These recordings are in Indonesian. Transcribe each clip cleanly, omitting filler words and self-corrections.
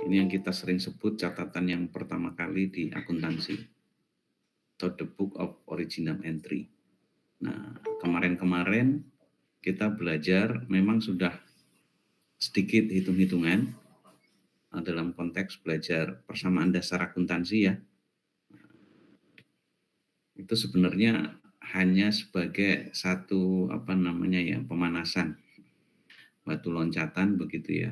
Ini yang kita sering sebut catatan yang pertama kali di akuntansi, atau the book of original entry. Nah, kemarin-kemarin kita belajar memang sudah sedikit hitung-hitungan dalam konteks belajar persamaan dasar akuntansi ya. Itu sebenarnya hanya sebagai satu pemanasan, batu loncatan begitu ya.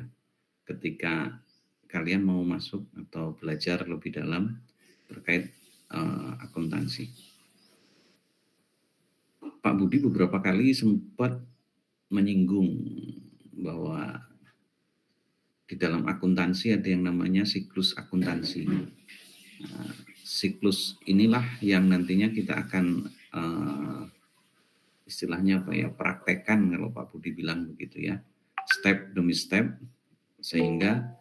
Ketika kalian mau masuk atau belajar lebih dalam terkait akuntansi. Pak Budi beberapa kali sempat menyinggung bahwa di dalam akuntansi ada yang namanya siklus akuntansi. Nah, siklus inilah yang nantinya kita akan istilahnya praktekkan kalau Pak Budi bilang begitu ya, step demi step, sehingga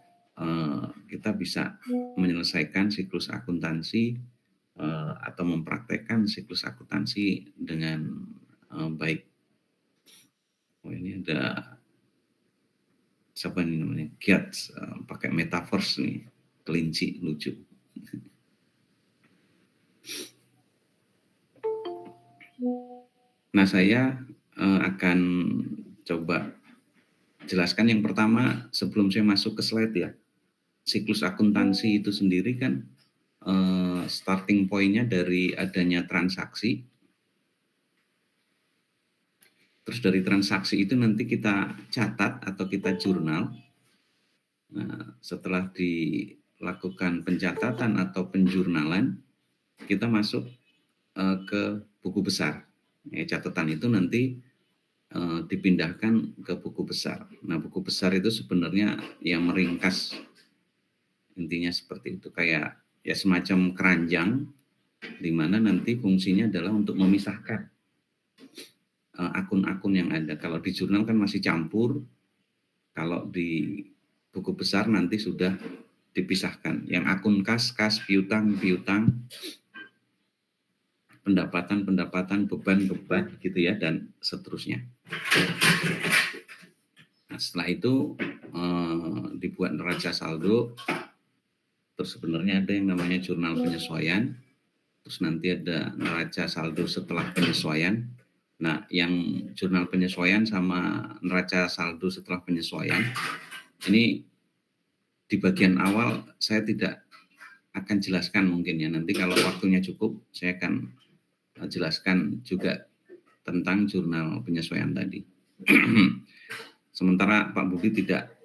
kita bisa menyelesaikan siklus akuntansi atau mempraktekkan siklus akuntansi dengan baik. Oh, ini ada siapa ini namanya? Kiat pakai metaverse nih, kelinci lucu. Nah, saya akan coba jelaskan yang pertama sebelum saya masuk ke slide ya. Siklus akuntansi itu sendiri kan starting point-nya dari adanya transaksi. Terus dari transaksi itu nanti kita catat atau kita jurnal. Nah, setelah dilakukan pencatatan atau penjurnalan, kita masuk ke buku besar. Catatan itu nanti dipindahkan ke buku besar. Nah, buku besar itu sebenarnya yang meringkas, intinya seperti itu, kayak ya semacam keranjang, di mana nanti fungsinya adalah untuk memisahkan akun-akun yang ada. Kalau di jurnal kan masih campur, kalau di buku besar nanti sudah dipisahkan. Yang akun kas, piutang, pendapatan, beban gitu ya, dan seterusnya. Nah, setelah itu dibuat neraca saldo. Terus sebenarnya ada yang namanya jurnal penyesuaian. Terus nanti ada neraca saldo setelah penyesuaian. Nah, yang jurnal penyesuaian sama neraca saldo setelah penyesuaian ini di bagian awal saya tidak akan jelaskan mungkin ya. Nanti kalau waktunya cukup saya akan jelaskan juga tentang jurnal penyesuaian tadi. Sementara Pak Budi tidak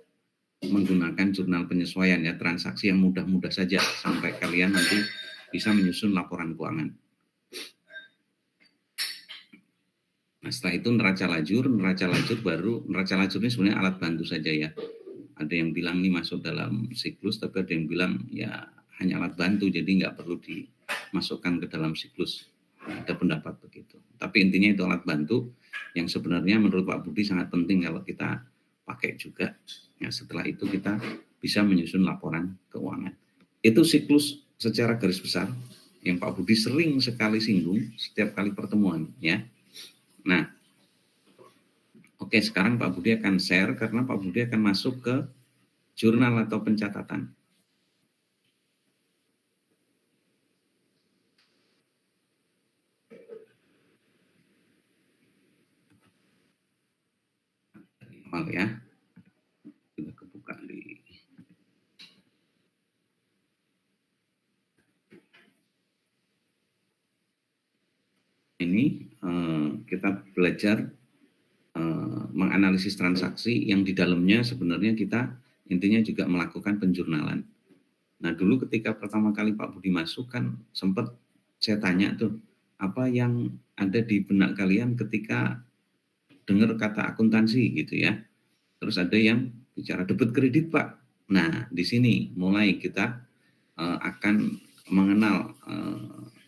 menggunakan jurnal penyesuaian ya, transaksi yang mudah-mudah saja sampai kalian nanti bisa menyusun laporan keuangan. Nah, setelah itu neraca lajur ini sebenarnya alat bantu saja ya. Ada yang bilang ini masuk dalam siklus, tapi ada yang bilang ya hanya alat bantu, jadi nggak perlu dimasukkan ke dalam siklus. Ada pendapat begitu. Tapi intinya itu alat bantu yang sebenarnya menurut Pak Budi sangat penting kalau kita pakai juga. Ya, setelah itu kita bisa menyusun laporan keuangan. Itu siklus secara garis besar yang Pak Budi sering sekali singgung setiap kali pertemuan ya. Nah, oke, sekarang Pak Budi akan share karena Pak Budi akan masuk ke jurnal atau pencatatan. Ya, sudah kebuka di ini. Kita belajar menganalisis transaksi yang di dalamnya sebenarnya kita intinya juga melakukan penjurnalan. Nah, dulu ketika pertama kali Pak Budi masuk kan sempat saya tanya tuh, apa yang ada di benak kalian ketika dengar kata akuntansi gitu ya. Terus ada yang bicara debit kredit Pak. Nah, di sini mulai kita akan mengenal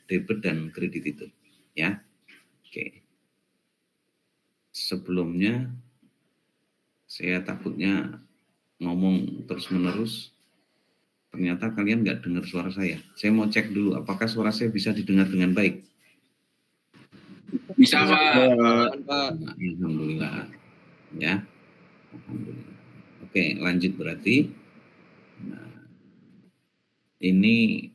debit dan kredit itu ya. Oke. Sebelumnya saya takutnya ngomong terus-menerus, ternyata kalian nggak dengar suara saya. Saya mau cek dulu apakah suara saya bisa didengar dengan baik. Bisa Pak. Alhamdulillah. Ya. Alhamdulillah. Oke, lanjut berarti. Nah, Ini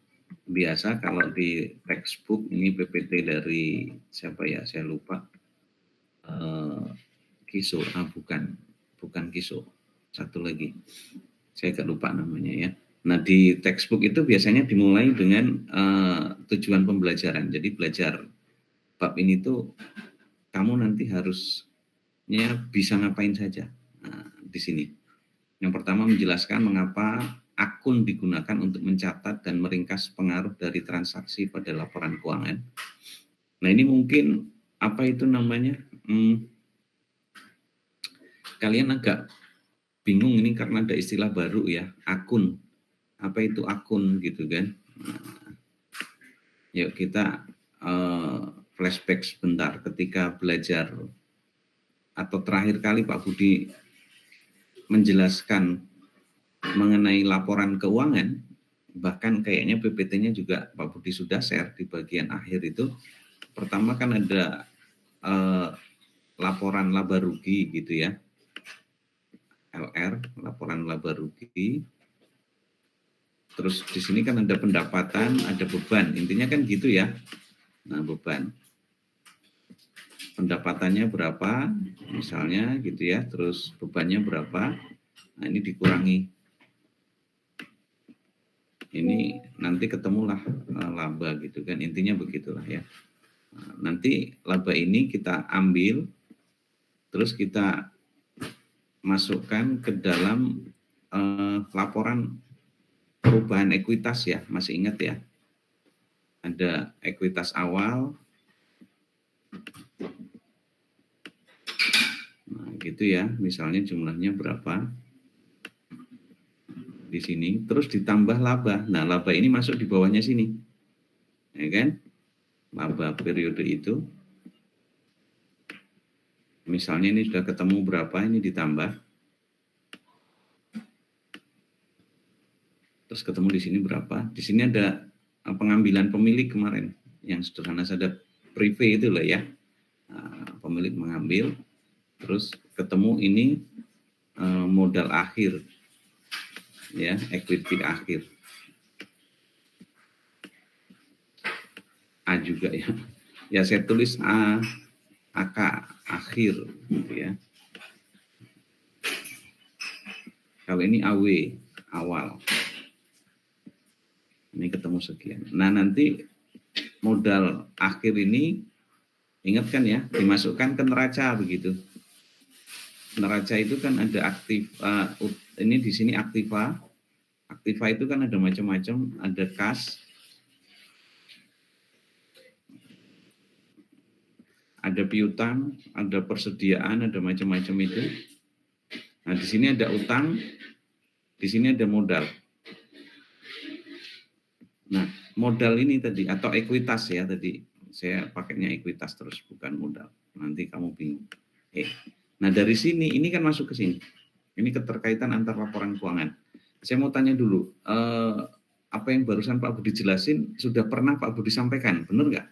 biasa kalau di textbook ini PPT dari siapa ya, saya lupa. Kiso, bukan Kiso, satu lagi, saya agak lupa namanya ya. Nah di textbook itu biasanya dimulai dengan tujuan pembelajaran. Jadi belajar bab ini tuh kamu nanti harusnya bisa ngapain saja. Nah, di sini yang pertama menjelaskan mengapa akun digunakan untuk mencatat dan meringkas pengaruh dari transaksi pada laporan keuangan. Nah ini mungkin apa itu namanya? Kalian agak bingung ini karena ada istilah baru ya, akun. Apa itu akun gitu kan? Nah, yuk kita flashback sebentar ketika belajar atau terakhir kali Pak Budi menjelaskan mengenai laporan keuangan, bahkan kayaknya PPT-nya juga Pak Budi sudah share di bagian akhir itu. Pertama kan ada laporan laba rugi gitu ya, LR, laporan laba rugi. Terus di sini kan ada pendapatan, ada beban, intinya kan gitu ya. Nah beban, pendapatannya berapa, misalnya gitu ya, terus bebannya berapa, nah ini dikurangi. Ini nanti ketemulah laba gitu kan, intinya begitulah ya. Nah, nanti laba ini kita ambil, terus kita masukkan ke dalam laporan perubahan ekuitas ya, masih ingat ya? Ada ekuitas awal, nah gitu ya, misalnya jumlahnya berapa di sini, terus ditambah laba. Nah laba ini masuk di bawahnya sini, ya kan? Laba periode itu, misalnya ini sudah ketemu berapa, ini ditambah, terus ketemu di sini berapa. Di sini ada pengambilan pemilik kemarin yang sederhana saja, privé itu loh ya. Nah, pemilik mengambil, terus ketemu ini modal akhir ya, equity akhir, A juga ya. Ya saya tulis A, AK akhir gitu ya. Kalau ini AW awal, ini ketemu sekian. Nah nanti modal akhir ini, ingat kan ya, dimasukkan ke neraca begitu. Neraca itu kan ada aktif, ini di sini aktiva. Aktiva itu kan ada macam-macam, ada kas, ada piutang, ada persediaan, ada macam-macam itu. Nah di sini ada utang, di sini ada modal. Nah, modal ini tadi atau ekuitas ya tadi, saya pakainya ekuitas terus bukan modal. Nanti kamu bingung. Nah, dari sini ini kan masuk ke sini. Ini keterkaitan antar laporan keuangan. Saya mau tanya dulu, apa yang barusan Pak Budi jelasin sudah pernah Pak Budi sampaikan, benar nggak?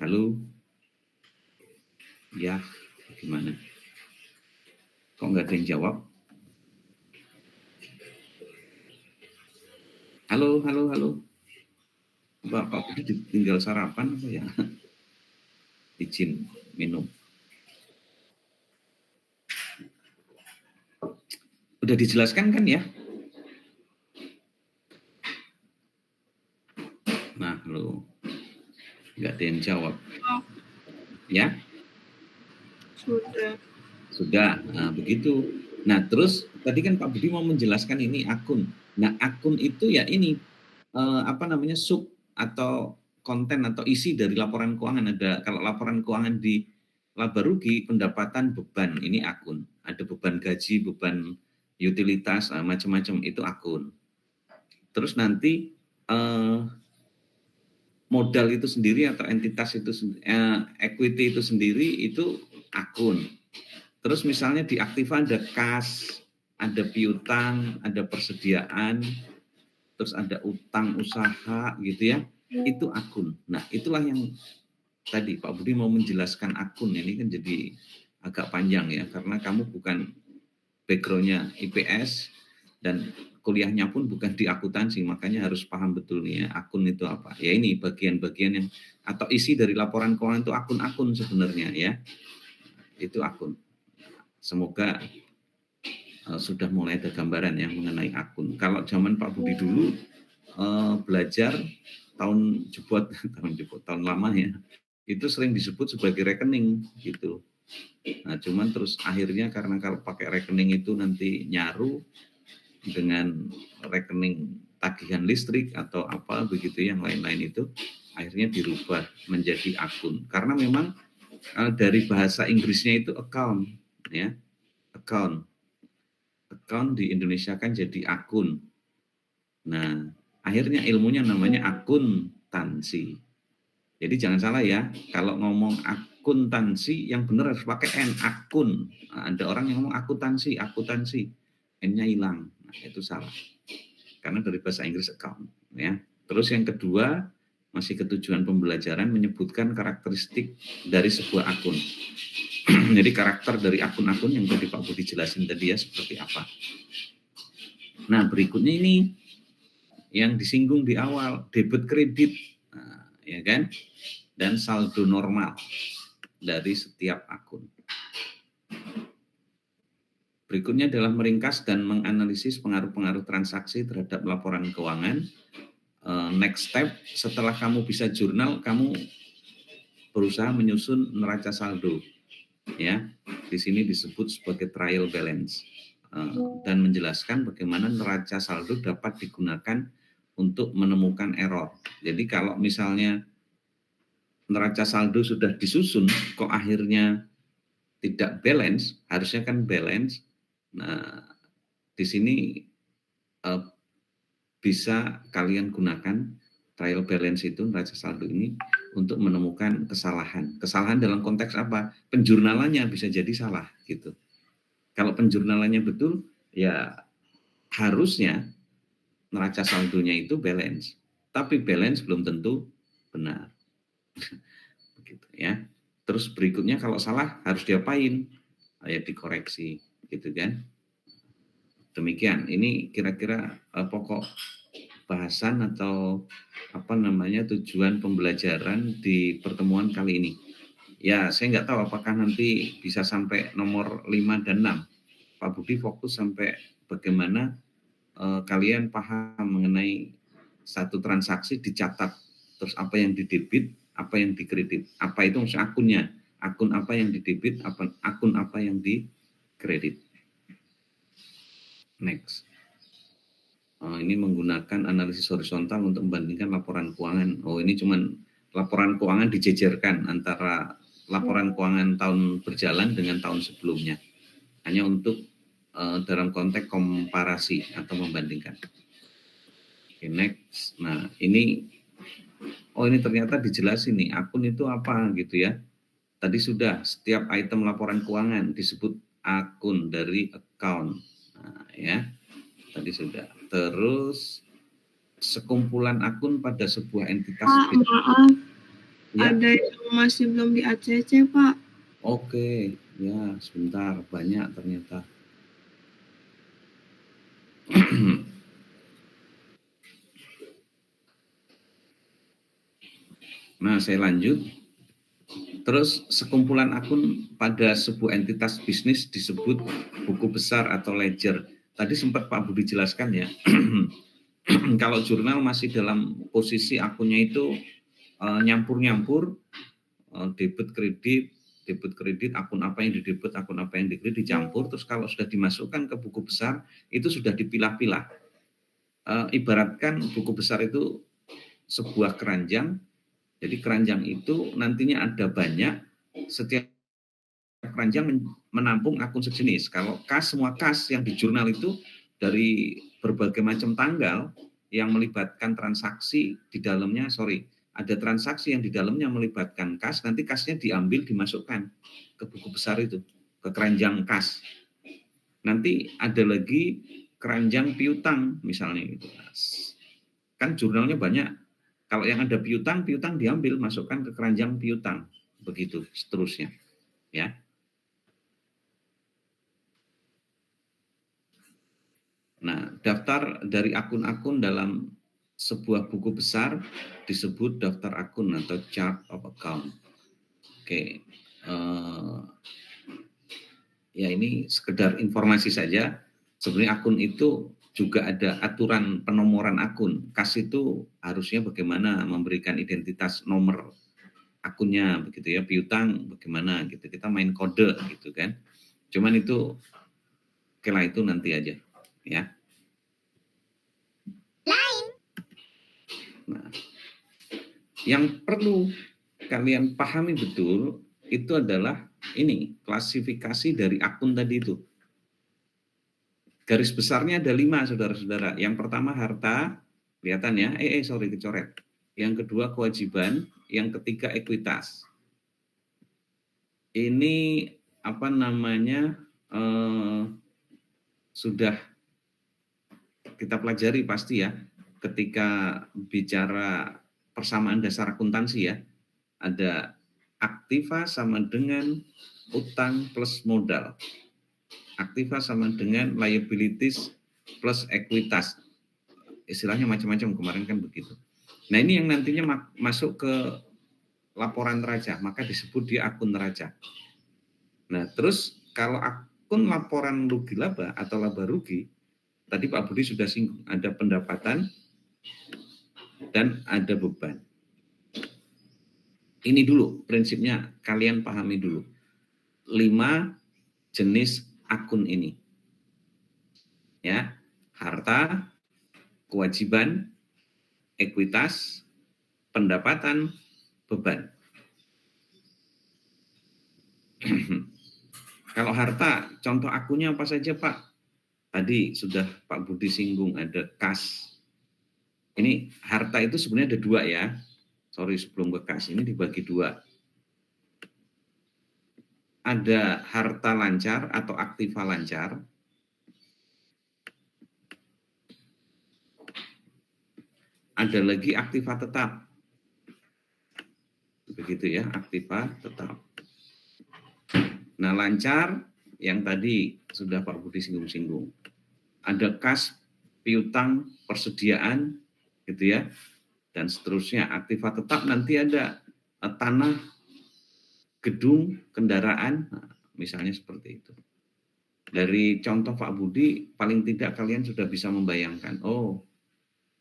Halo? Ya, gimana? Kok nggak ada yang jawab? Halo, halo, halo. Pak Budi tinggal sarapan apa ya? Izin minum. Udah dijelaskan kan ya? Nah, halo. Nggak ada yang jawab. Ya? Sudah. Nah, begitu. Nah, terus tadi kan Pak Budi mau menjelaskan ini akun. Nah, akun itu ya ini sub atau konten atau isi dari laporan keuangan. Ada kalau laporan keuangan di laba rugi, pendapatan, beban, ini akun. Ada beban gaji, beban utilitas, macam-macam itu akun. Terus nanti modal itu sendiri atau entitas itu equity itu sendiri itu akun. Terus misalnya di aktiva ada kas, ada piutang, ada persediaan, terus ada utang usaha gitu ya, itu akun. Nah itulah yang tadi Pak Budi mau menjelaskan akun, ini kan jadi agak panjang ya, karena kamu bukan background-nya IPS dan kuliahnya pun bukan di akuntansi, makanya harus paham betul nih ya, akun itu apa. Ya ini bagian-bagian yang atau isi dari laporan keuangan itu akun-akun sebenarnya ya. Itu akun. Semoga sudah mulai ada gambaran yang mengenai akun. Kalau zaman Pak Budi dulu belajar tahun jebot tahun lama ya, itu sering disebut sebagai rekening gitu. Nah, cuman terus akhirnya karena kalau pakai rekening itu nanti nyaru dengan rekening tagihan listrik atau apa begitu yang lain-lain itu, akhirnya dirubah menjadi akun. Karena memang dari bahasa Inggrisnya itu account ya, account. Account di Indonesia kan jadi akun. Nah, akhirnya ilmunya namanya akuntansi. Jadi jangan salah ya, kalau ngomong akuntansi yang benar harus pakai N, akun. Nah, ada orang yang ngomong akuntansi, N-nya hilang. Nah, itu salah. Karena dari bahasa Inggris account. Ya. Terus yang kedua, masih ketujuan pembelajaran menyebutkan karakteristik dari sebuah akun. Jadi karakter dari akun-akun yang tadi Pak Budi jelasin tadi ya seperti apa. Nah berikutnya ini yang disinggung di awal, debit kredit, nah, ya kan, dan saldo normal dari setiap akun. Berikutnya adalah meringkas dan menganalisis pengaruh-pengaruh transaksi terhadap laporan keuangan. Next step, setelah kamu bisa jurnal, kamu berusaha menyusun neraca saldo. Ya, di sini disebut sebagai trial balance dan menjelaskan bagaimana neraca saldo dapat digunakan untuk menemukan error. Jadi kalau misalnya neraca saldo sudah disusun, kok akhirnya tidak balance, harusnya kan balance. Nah, di sini bisa kalian gunakan trial balance itu, neraca saldo ini, untuk menemukan kesalahan. Kesalahan dalam konteks apa? Penjurnalannya bisa jadi salah gitu. Kalau penjurnalannya betul, ya harusnya neraca saldonya itu balance. Tapi balance belum tentu benar. Begitu ya. Terus berikutnya kalau salah harus diapain? Ya dikoreksi, gitu kan. Demikian, ini kira-kira pokok bahasan atau apa namanya tujuan pembelajaran di pertemuan kali ini. Ya, saya nggak tahu apakah nanti bisa sampai nomor 5 dan 6. Pak Budi fokus sampai bagaimana kalian paham mengenai satu transaksi dicatat, terus apa yang didebit, apa yang dikredit, apa itu maksudnya akunnya, akun apa yang didebit, akun apa yang dikredit. Next. Ini menggunakan analisis horizontal untuk membandingkan laporan keuangan. Oh, ini cuman laporan keuangan dijejerkan antara laporan keuangan tahun berjalan dengan tahun sebelumnya. Hanya untuk dalam konteks komparasi atau membandingkan. Oke, next. Nah, ini ternyata dijelasin nih, akun itu apa gitu ya. Tadi sudah, setiap item laporan keuangan disebut akun dari account. Nah, ya. Tadi sudah. Terus sekumpulan akun pada sebuah entitas. Pak, maaf. Ya. Ada yang masih belum di ACC, Pak. Oke, ya sebentar. Banyak ternyata. Nah, saya lanjut. Terus sekumpulan akun pada sebuah entitas bisnis disebut buku besar atau ledger. Tadi sempat Pak Budi jelaskan ya. Kalau jurnal masih dalam posisi akunnya itu nyampur-nyampur, debit kredit, akun apa yang didebit, akun apa yang dikredit dicampur. Terus kalau sudah dimasukkan ke buku besar, itu sudah dipilah-pilah. Ibaratkan buku besar itu sebuah keranjang. Jadi keranjang itu nantinya ada banyak, setiap keranjang menampung akun sejenis. Kalau semua kas yang di jurnal itu dari berbagai macam tanggal yang melibatkan transaksi di dalamnya, ada transaksi yang di dalamnya melibatkan kas, nanti kasnya diambil, dimasukkan ke buku besar itu, ke keranjang kas. Nanti ada lagi keranjang piutang misalnya gitu. Kan jurnalnya banyak. Kalau yang ada piutang diambil, masukkan ke keranjang piutang. Begitu seterusnya. Ya. Nah, daftar dari akun-akun dalam sebuah buku besar disebut daftar akun atau chart of account. Oke, ya ini sekedar informasi saja. Sebenarnya akun itu juga ada aturan penomoran akun. Kas itu harusnya bagaimana memberikan identitas nomor akunnya begitu ya. Piutang bagaimana gitu. Kita main kode gitu kan. Cuman itu kela itu nanti aja ya. Nah, yang perlu kalian pahami betul itu adalah ini klasifikasi dari akun tadi itu. Garis besarnya ada 5, saudara-saudara. Yang pertama harta, kelihatan ya, sorry kecoret. Yang kedua kewajiban, yang ketiga ekuitas. Ini apa namanya sudah kita pelajari pasti ya, ketika bicara persamaan dasar akuntansi ya, ada aktiva sama dengan utang plus modal. Aktiva sama dengan liabilities plus ekuitas. Istilahnya macam-macam kemarin kan begitu. Nah ini yang nantinya masuk ke laporan neraca, maka disebut dia akun neraca. Nah terus kalau akun laporan rugi laba atau laba rugi, tadi Pak Budi sudah singgung, ada pendapatan dan ada beban. Ini dulu prinsipnya, kalian pahami dulu. 5 jenis akun ini. Ya, harta, kewajiban, ekuitas, pendapatan, beban. Kalau harta, contoh akunnya apa saja Pak? Tadi sudah Pak Budi singgung, ada kas. Ini harta itu sebenarnya ada 2 ya. Sorry sebelum ke kas, ini dibagi 2. Ada harta lancar atau aktiva lancar. Ada lagi aktiva tetap. Begitu ya, aktiva tetap. Nah, lancar yang tadi sudah Pak Budi singgung-singgung. Ada kas, piutang, persediaan, gitu ya, dan seterusnya. Aktiva tetap nanti ada tanah, gedung, kendaraan, nah, misalnya seperti itu. Dari contoh Pak Budi, paling tidak kalian sudah bisa membayangkan, oh,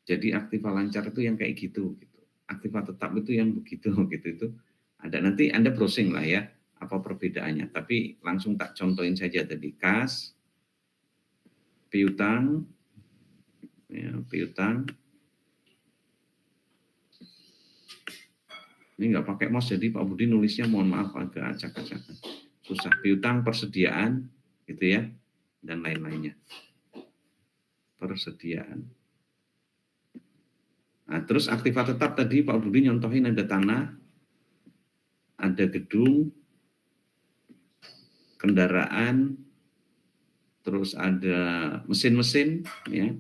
jadi aktiva lancar itu yang kayak gitu. Aktiva tetap itu yang begitu, gitu itu. Ada nanti Anda browsing lah ya, apa perbedaannya. Tapi langsung tak contohin saja tadi, kas, piutang, ya, piutang. Ini nggak pakai mouse, jadi Pak Budi nulisnya mohon maaf agak acak-acakan. Susah. Piutang, persediaan, gitu ya, dan lain-lainnya. Persediaan. Nah, terus aktiva tetap tadi Pak Budi nyontohin ada tanah, ada gedung, kendaraan, terus ada mesin-mesin, ya,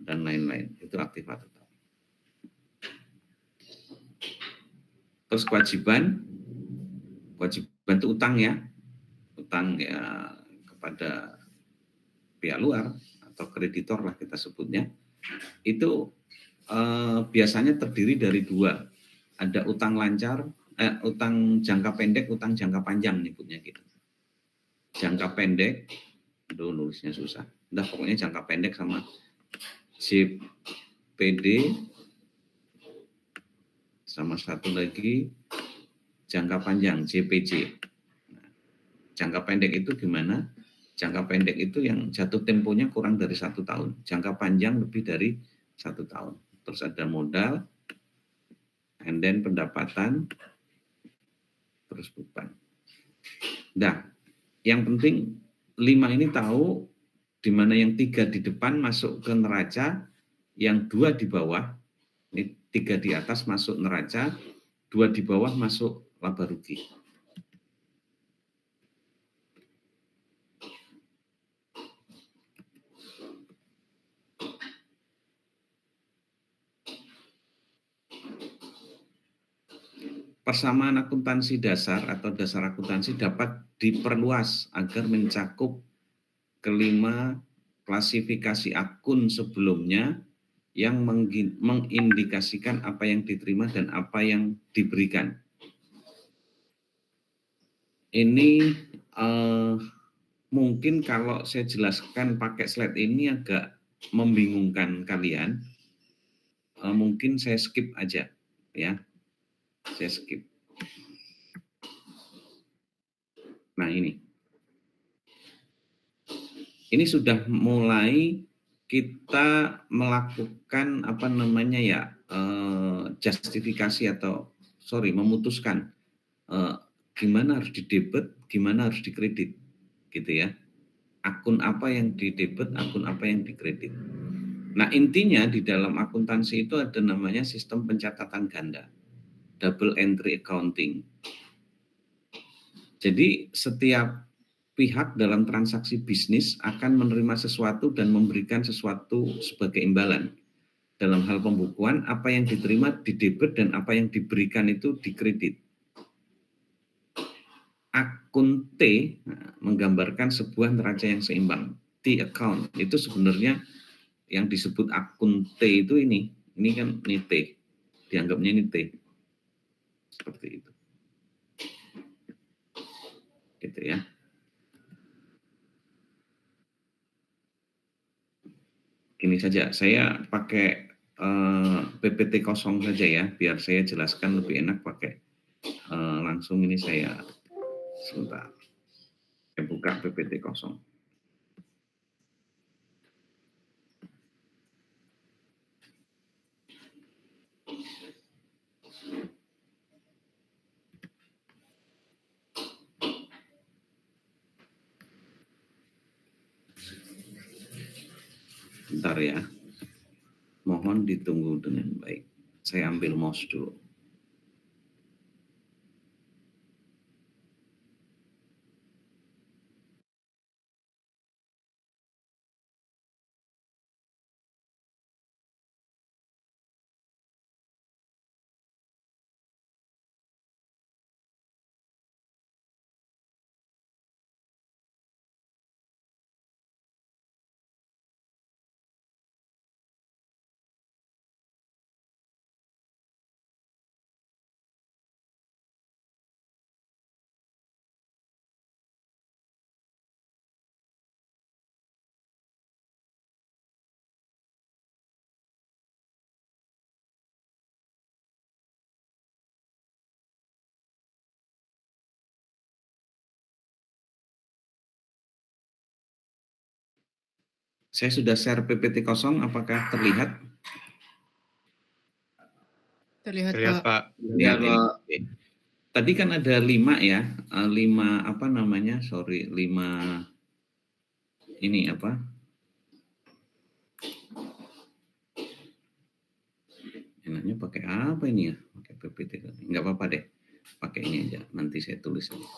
dan lain-lain. Itu aktiva tetap. Terus kewajiban itu utang ya, utang ya kepada pihak luar atau kreditor lah kita sebutnya. Itu biasanya terdiri dari 2. Ada utang lancar, utang jangka pendek, utang jangka panjang nyebutnya gitu. Jangka pendek, nulisnya susah. Udah pokoknya jangka pendek sama JPD, sama satu lagi jangka panjang JPJ. Nah, jangka pendek itu gimana? Jangka pendek itu yang jatuh temponya kurang dari 1 tahun. Jangka panjang lebih dari 1 tahun. Terus ada modal, and then pendapatan, terus beban. Nah, yang penting 5 ini tahu di mana yang 3 di depan masuk ke neraca, yang 2 di bawah, ini 3 di atas masuk neraca, 2 di bawah masuk laba rugi. Persamaan akuntansi dasar atau dasar akuntansi dapat diperluas agar mencakup kelima klasifikasi akun sebelumnya yang mengindikasikan apa yang diterima dan apa yang diberikan. Ini mungkin kalau saya jelaskan pakai slide ini agak membingungkan kalian. Mungkin saya skip aja, ya. Saya skip. Nah, ini sudah mulai kita melakukan justifikasi atau memutuskan gimana harus didebit, gimana harus dikredit, gitu ya. Akun apa yang didebit, akun apa yang dikredit. Nah, intinya di dalam akuntansi itu ada namanya sistem pencatatan ganda, double entry accounting. Jadi setiap pihak dalam transaksi bisnis akan menerima sesuatu dan memberikan sesuatu sebagai imbalan. Dalam hal pembukuan, apa yang diterima didebit dan apa yang diberikan itu dikredit. Akun T menggambarkan sebuah neraca yang seimbang. T account itu sebenarnya yang disebut akun T itu ini kan ini T. Dianggapnya ini T. Seperti itu. Gitu ya. Gini saja, saya pakai PPT kosong saja ya, biar saya jelaskan lebih enak pakai langsung ini saya sebentar. Saya buka PPT kosong. Bentar ya. Mohon ditunggu dengan baik. Saya ambil mouse dulu. Saya sudah share PPT kosong, apakah terlihat? Terlihat Pak. Ya, Pak. Tadi kan ada 5 ya, 5 ini apa? Enaknya pakai apa ini ya? Pakai PPT. Enggak apa-apa deh. Pakai ini aja. Nanti saya tulis aja.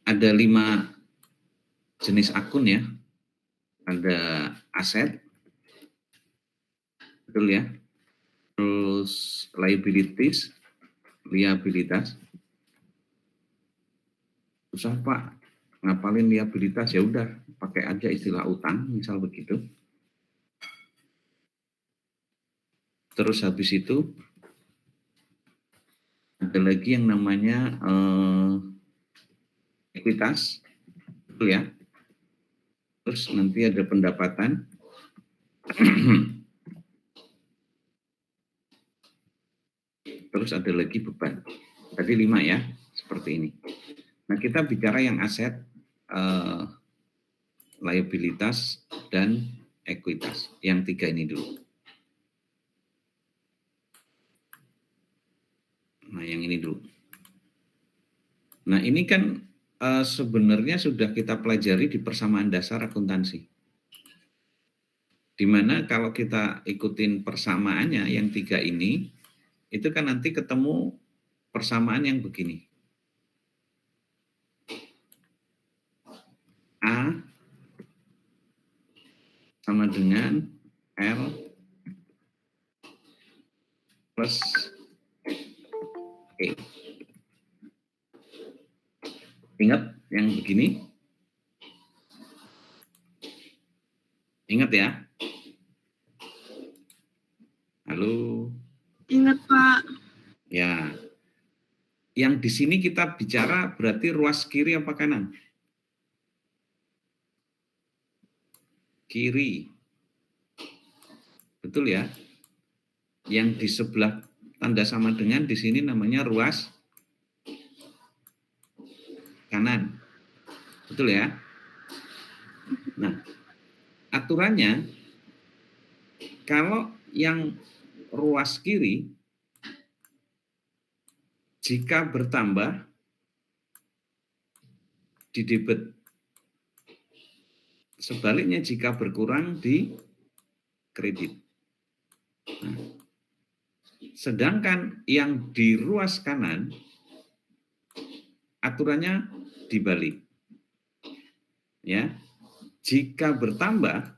Ada 5 jenis akun ya. Ada aset, betul ya. Terus liabilities, liabilitas. Susah Pak, ngapalin liabilitas, ya udah pakai aja istilah utang, misal begitu. Terus habis itu ada lagi yang namanya ekuitas, betul ya. Terus nanti ada pendapatan. Terus ada lagi beban. Tadi 5 ya, seperti ini. Nah, kita bicara yang aset, liabilitas, dan ekuitas. Yang 3 ini dulu. Nah, yang ini dulu. Nah, ini kan sebenarnya sudah kita pelajari di persamaan dasar akuntansi. Di mana kalau kita ikutin persamaannya yang 3 ini, itu kan nanti ketemu persamaan yang begini. A sama dengan L plus E. Ingat yang begini? Ingat ya? Halo? Ingat, Pak. Ya. Yang di sini kita bicara berarti ruas kiri apa kanan? Kiri. Betul ya? Yang di sebelah tanda sama dengan di sini namanya ruas kanan. Betul ya? Nah, aturannya kalau yang ruas kiri jika bertambah di debit. Sebaliknya jika berkurang di kredit. Nah, sedangkan yang di ruas kanan aturannya dibalik. Ya. Jika bertambah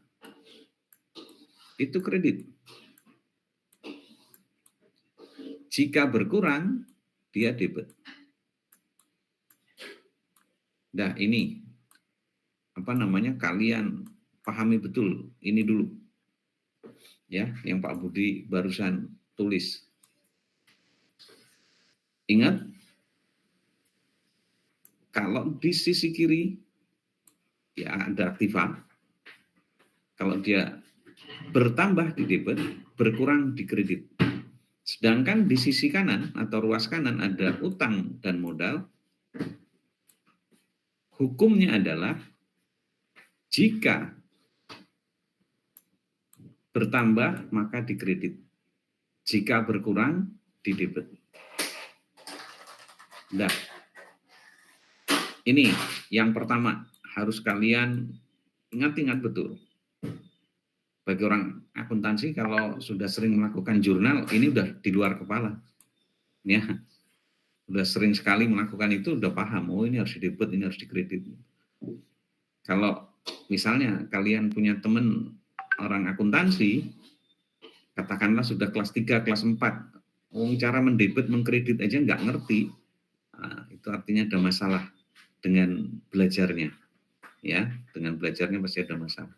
itu kredit. Jika berkurang dia debit. Nah, ini kalian pahami betul ini dulu. Ya, yang Pak Budi barusan tulis. Ingat, kalau di sisi kiri ya ada aktiva. Kalau dia bertambah di debit, berkurang di kredit. Sedangkan di sisi kanan atau ruas kanan ada utang dan modal. Hukumnya adalah jika bertambah maka di kredit. Jika berkurang di debit. Nah, ini yang pertama harus kalian ingat-ingat betul. Bagi orang akuntansi kalau sudah sering melakukan jurnal, ini udah di luar kepala. Ya, udah sering sekali melakukan itu, udah paham, oh ini harus di debit, ini harus di kredit. Kalau misalnya kalian punya teman orang akuntansi, katakanlah sudah kelas 3, kelas 4, cara mendebit, mengkredit aja nggak ngerti, nah, itu artinya ada masalah dengan belajarnya. Ya, dengan belajarnya pasti ada masalah.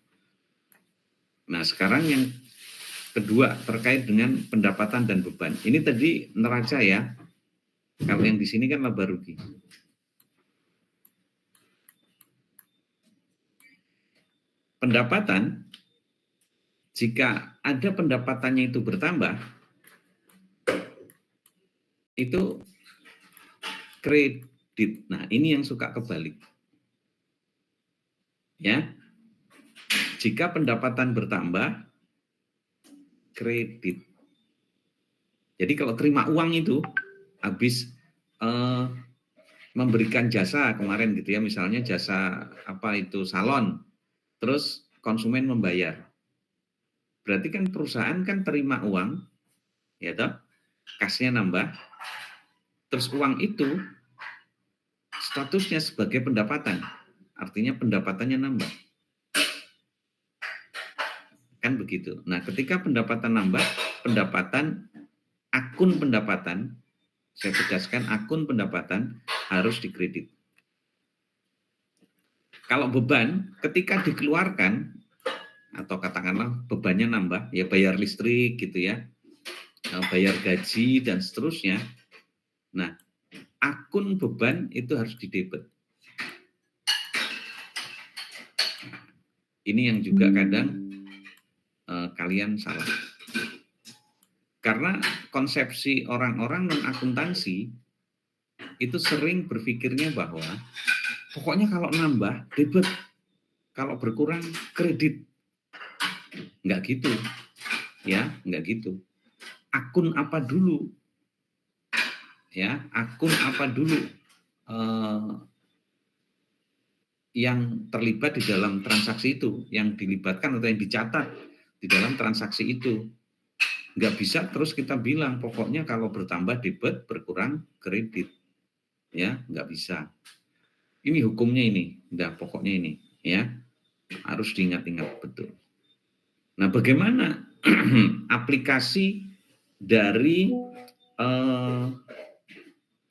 Nah, sekarang yang kedua terkait dengan pendapatan dan beban. Ini tadi neraca ya. Kalau yang di sini kan laba rugi. Pendapatan, jika ada pendapatannya itu bertambah, itu kredit. Nah, ini yang suka kebalik. Ya. Jika pendapatan bertambah, kredit. Jadi kalau terima uang itu habis memberikan jasa kemarin gitu ya, misalnya jasa salon, terus konsumen membayar. Berarti kan perusahaan kan terima uang, ya toh, kasnya nambah, terus uang itu statusnya sebagai pendapatan, artinya pendapatannya nambah. Kan begitu. Nah, ketika pendapatan nambah, akun pendapatan, saya tegaskan akun pendapatan harus dikredit. Kalau beban, ketika dikeluarkan, atau katakanlah bebannya nambah, ya bayar listrik gitu ya, bayar gaji dan seterusnya. Nah, akun beban itu harus didebit. Ini yang juga kadang kalian salah. Karena konsepsi orang-orang non-akuntansi itu sering berpikirnya bahwa pokoknya kalau nambah debit, kalau berkurang kredit. Enggak gitu. Ya, enggak gitu. Akun apa dulu? Ya, akun apa dulu yang terlibat di dalam transaksi itu, yang dilibatkan atau yang dicatat di dalam transaksi itu. Nggak bisa terus kita bilang pokoknya kalau bertambah debit, berkurang kredit. Ya, nggak bisa. Ini hukumnya ini, udah pokoknya ini, ya. Harus diingat-ingat betul. Nah, bagaimana aplikasi dari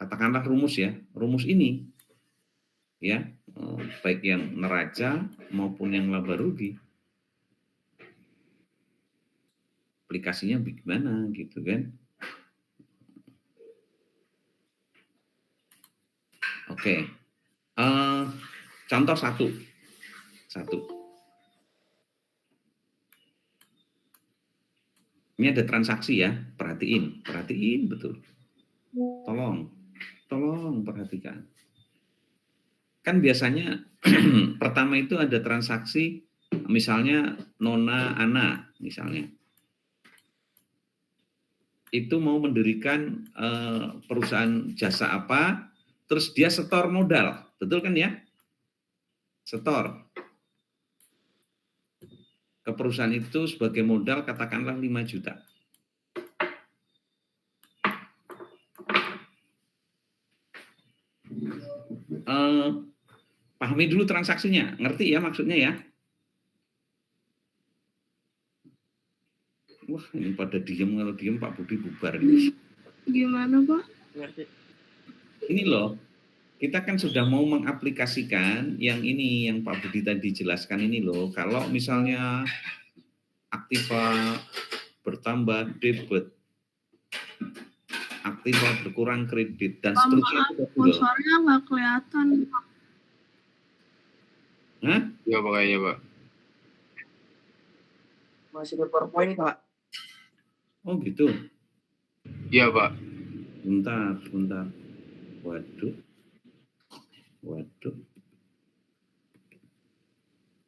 katakanlah rumus ya, rumus ini, ya, baik yang neraca maupun yang laba rugi. aplikasinya bagaimana gitu kan. Oke. Contoh satu. Ini ada transaksi ya, perhatiin betul. Tolong perhatikan. Kan biasanya pertama itu ada transaksi, misalnya Nona Ana, misalnya. Itu mau mendirikan perusahaan jasa apa, terus dia setor modal, betul kan ya? Setor ke perusahaan itu sebagai modal katakanlah 5 juta. Pahami dulu transaksinya, ngerti ya maksudnya ya? Wah, ini pada diem, kalau diem Pak Budi bubar ini. Gimana, Pak? Ini loh, kita kan sudah mau mengaplikasikan yang ini, yang Pak Budi tadi jelaskan ini loh. Kalau misalnya aktiva bertambah debit, aktiva berkurang kredit, dan seterusnya. Kursornya nggak kelihatan, Pak. Hah? Ya Pak, kayaknya Pak. Masih di PowerPoint, Pak. Oh gitu? Iya Pak. Bentar. Waduh.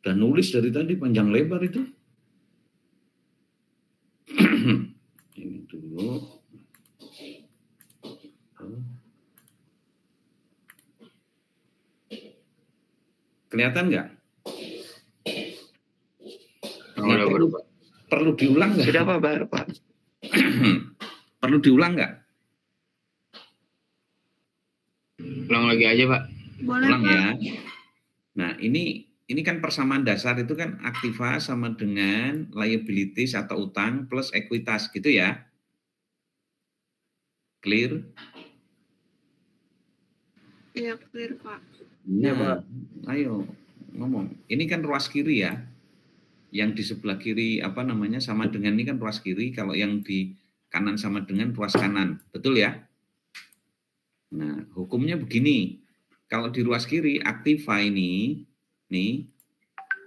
Dan nulis dari tadi panjang lebar itu. Ini dulu. Kelihatan nggak? Perlu diulang nggak? Sudah Pak, baru Pak. Perlu diulang nggak? Ulang lagi aja Pak. Boleh, Ulang Pak. ya. Nah ini kan persamaan dasar itu kan aktiva sama dengan liabilities atau utang plus ekuitas gitu ya. Clear? Iya, clear, Pak. Iya, Pak. Ayo ngomong. Ini kan ruas kiri ya. Yang di sebelah kiri sama dengan ini kan ruas kiri, kalau yang di kanan sama dengan ruas kanan. Betul ya? Nah, hukumnya begini. Kalau di ruas kiri aktiva ini nih,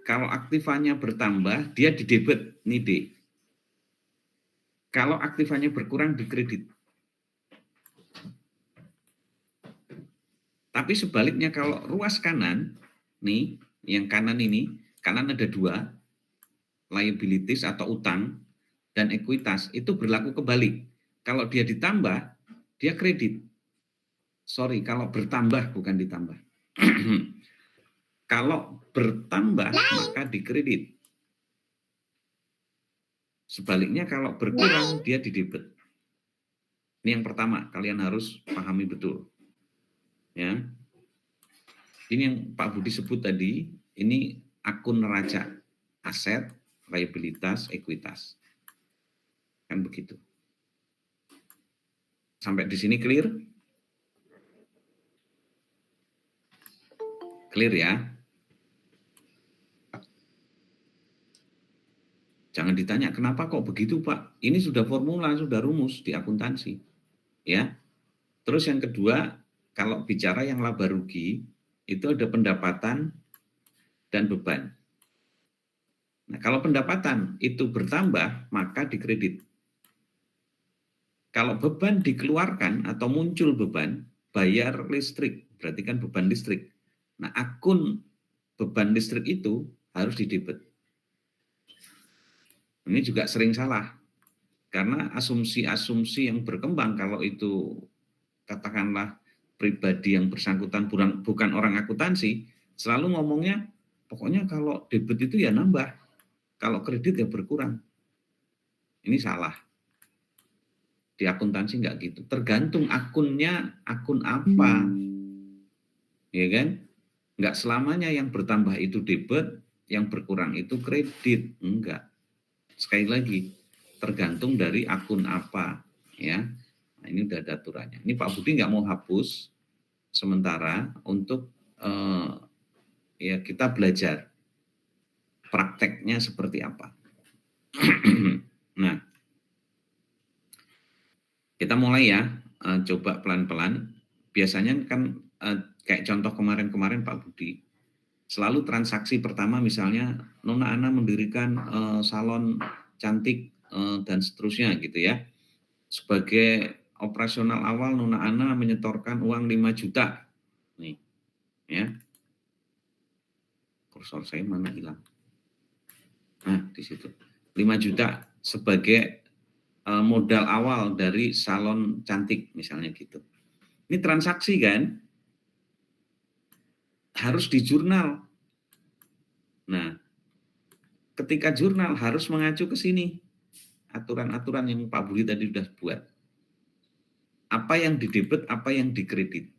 kalau aktivanya bertambah dia di debit, ini D. Kalau aktivanya berkurang di kredit. Tapi sebaliknya kalau ruas kanan, nih, yang kanan ini, kanan ada 2, liabilities atau utang, dan ekuitas, itu berlaku kebalik. Kalau dia ditambah, dia kredit. Sorry, kalau bertambah, bukan ditambah. Kalau bertambah, maka dikredit. Sebaliknya kalau berkurang, dia didebit. Ini yang pertama, kalian harus pahami betul. Ya, ini yang Pak Budi sebut tadi, ini akun neraca, aset, liabilitas, ekuitas, kan begitu. Sampai di sini clear? Clear ya? Jangan ditanya kenapa kok begitu Pak? Ini sudah formula, sudah rumus di akuntansi, ya. Terus yang kedua, kalau bicara yang laba rugi, itu ada pendapatan dan beban. Nah, kalau pendapatan itu bertambah, maka dikredit. Kalau beban dikeluarkan atau muncul beban, bayar listrik, berarti kan beban listrik. Nah, akun beban listrik itu harus didebit. Ini juga sering salah, karena asumsi-asumsi yang berkembang kalau itu katakanlah pribadi yang bersangkutan bukan orang akuntansi, selalu ngomongnya pokoknya kalau debit itu ya nambah, kalau kredit ya berkurang. Ini salah. Di akuntansi nggak gitu. Tergantung akunnya, akun apa. Ya kan? Nggak selamanya yang bertambah itu debit, yang berkurang itu kredit. Enggak. Sekali lagi, tergantung dari akun apa. Ya. Nah, ini udah ada aturannya. Ini Pak Budi nggak mau hapus sementara untuk ya kita belajar prakteknya seperti apa. Nah, Kita mulai ya, coba pelan-pelan. Biasanya kan kayak contoh kemarin-kemarin Pak Budi, selalu transaksi pertama misalnya Nona Ana mendirikan salon cantik dan seterusnya gitu ya. Sebagai operasional awal Nona Ana menyetorkan uang 5 juta. Nih, ya. Kursor saya mana hilang? Nah, di situ. 5 juta sebagai modal awal dari salon cantik misalnya gitu. Ini transaksi kan? Harus di jurnal. Nah, ketika jurnal harus mengacu ke sini. Aturan-aturan yang Pak Budi tadi sudah buat. Apa yang didebit, apa yang dikredit.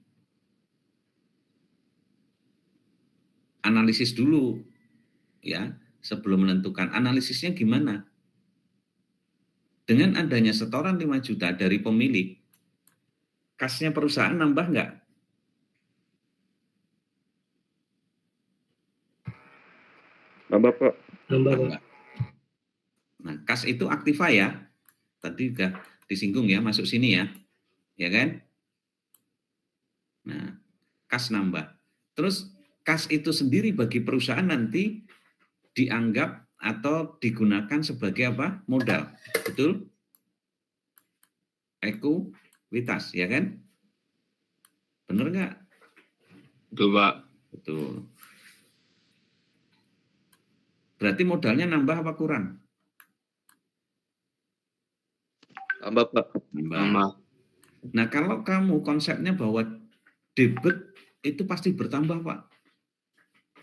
Analisis dulu ya, sebelum menentukan. Analisisnya gimana? Dengan adanya setoran 5 juta dari pemilik, kasnya perusahaan nambah nggak? Nambah, Pak. Nambah. Nah, kas itu aktiva ya. Tadi udah disinggung ya, masuk sini ya. Ya kan? Nah, kas nambah. Terus kas itu sendiri bagi perusahaan nanti dianggap atau digunakan sebagai apa? Modal. Betul? Ekuitas, ya kan? Benar nggak? Betul, Pak. Betul. Berarti modalnya nambah apa kurang? Nambah, Pak. Nambah. Nah, kalau kamu konsepnya bahwa debit itu pasti bertambah, Pak.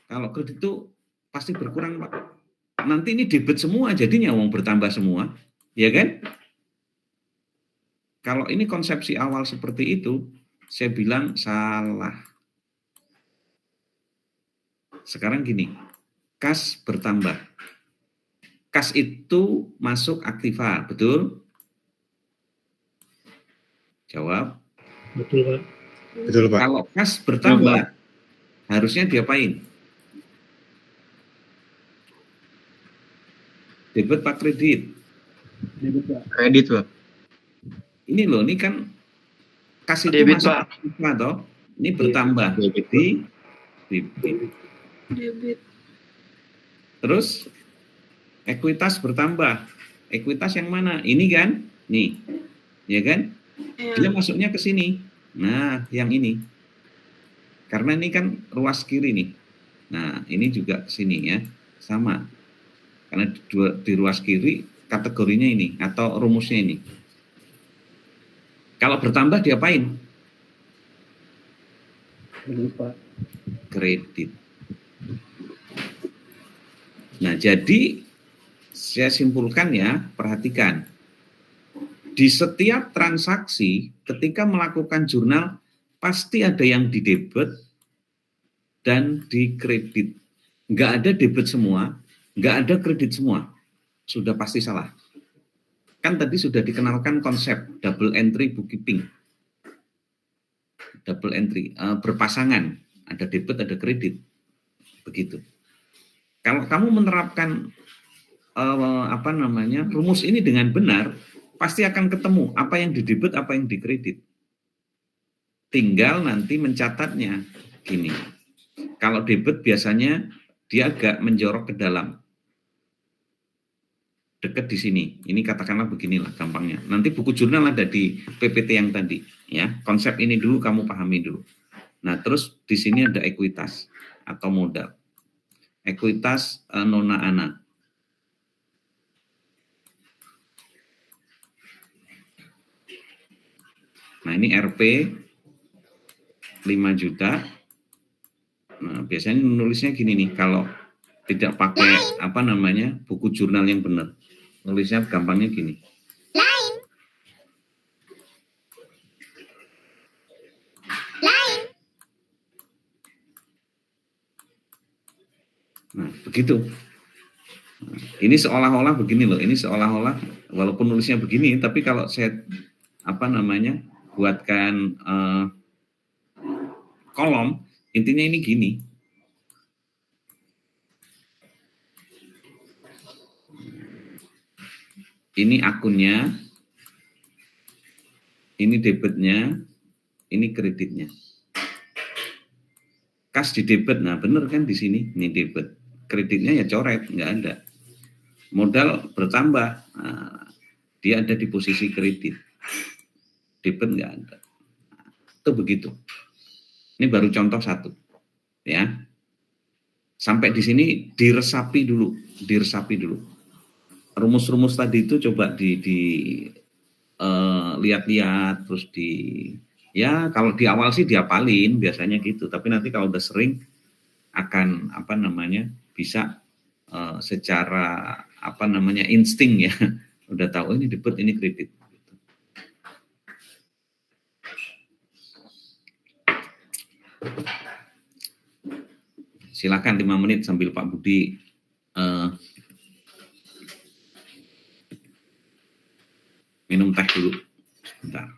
Kalau kredit itu pasti berkurang, Pak. Nanti ini debit semua, jadinya uang bertambah semua. Ya kan? Kalau ini konsepsi awal seperti itu, saya bilang salah. Sekarang gini, kas bertambah. Kas itu masuk aktiva, betul? Jawab. Betul, Pak. Betul, Pak. Kalau kas bertambah, harusnya diapain? Debit Pak kredit? Debit, Pak. Kredit, Pak. Ini loh, ini kan kas itu Debit, masuk Pak. aktiva toh. Ini bertambah Debit, di debit. Debit. Terus ekuitas bertambah. Ekuitas yang mana? Ini kan? Nih. Ya kan? Dia Ya. masuknya ke sini. Nah, yang ini. Karena ini kan ruas kiri nih. Nah, ini juga ke sini ya. Sama. Karena di ruas kiri kategorinya ini atau rumusnya ini. Kalau bertambah diapain? Debit, Pak. Kredit. Nah, jadi saya simpulkan ya, perhatikan. Di setiap transaksi ketika melakukan jurnal pasti ada yang di debit dan di kredit. Nggak ada debit semua, nggak ada kredit semua. Sudah pasti salah. Kan tadi sudah dikenalkan konsep double entry bookkeeping. Double entry, berpasangan. Ada debit, ada kredit. Begitu. Kalau kamu menerapkan rumus ini dengan benar, pasti akan ketemu apa yang di debit, apa yang di kredit. Tinggal nanti mencatatnya. Gini, kalau debit biasanya dia agak menjorok ke dalam, dekat di sini. Ini katakanlah beginilah gampangnya. Nanti buku jurnal ada di PPT yang tadi, ya. Konsep ini dulu kamu pahami dulu. Nah, terus di sini ada ekuitas atau modal. Ekuitas Nona Ana. Nah, ini RP 5 juta. Nah, biasanya nulisnya gini nih, kalau tidak pakai buku jurnal yang benar. Nulisnya gampangnya gini. Nah, begitu. Nah, ini seolah-olah begini loh. Ini seolah-olah walaupun nulisnya begini, tapi kalau saya buatkan kolom, intinya ini gini. Ini akunnya. Ini debitnya, ini kreditnya. Kas di debit, nah bener kan di sini, ini debit. Kreditnya ya coret, nggak ada. Modal bertambah, nah, dia ada di posisi kredit. Debit nggak ada. Itu begitu. Ini baru contoh satu, ya. Sampai di sini diresapi dulu. Rumus-rumus tadi itu coba lihat-lihat, terus ya kalau di awal sih diapalin biasanya gitu. Tapi nanti kalau udah sering akan bisa secara insting ya, udah tahu ini debit, ini kredit. Silakan 5 menit sambil Pak Budi minum teh dulu sebentar.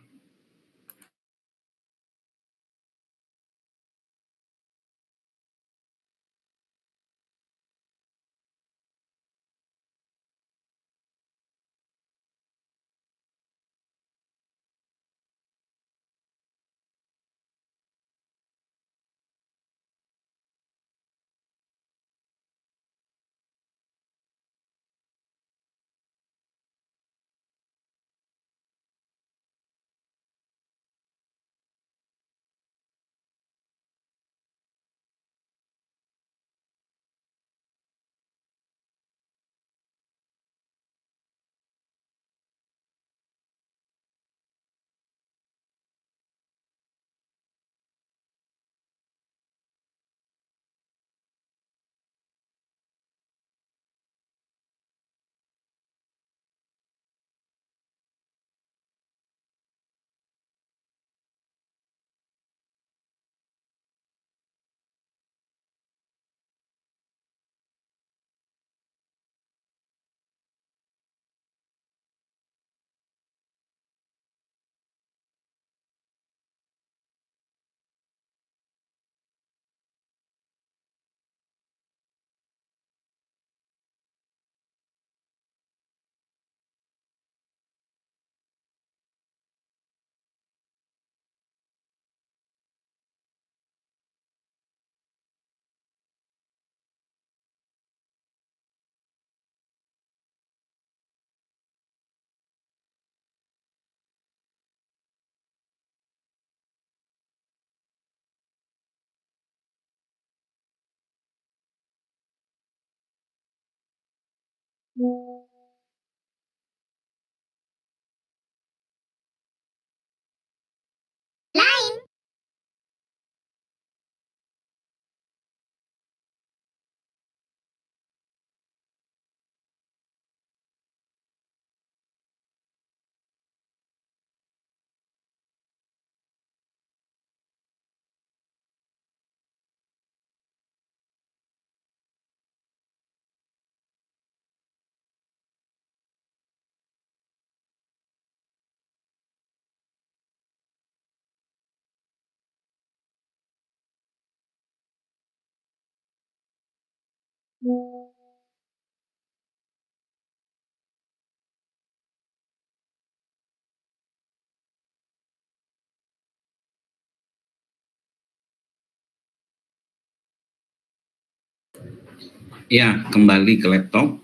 Ya, kembali ke laptop.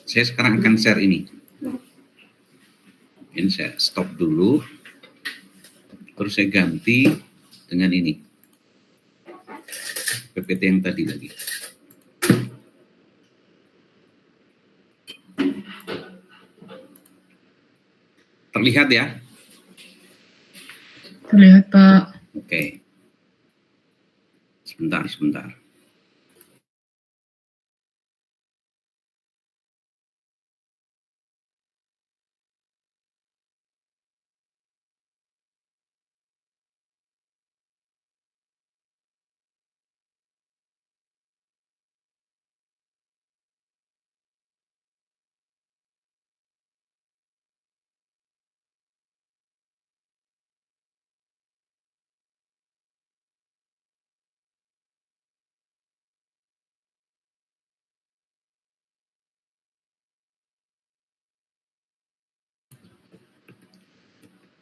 Saya sekarang akan share ini. Ini saya stop dulu. Terus saya ganti dengan ini. PPT yang tadi lagi. Terlihat ya? Terlihat, Pak. Oke. Sebentar.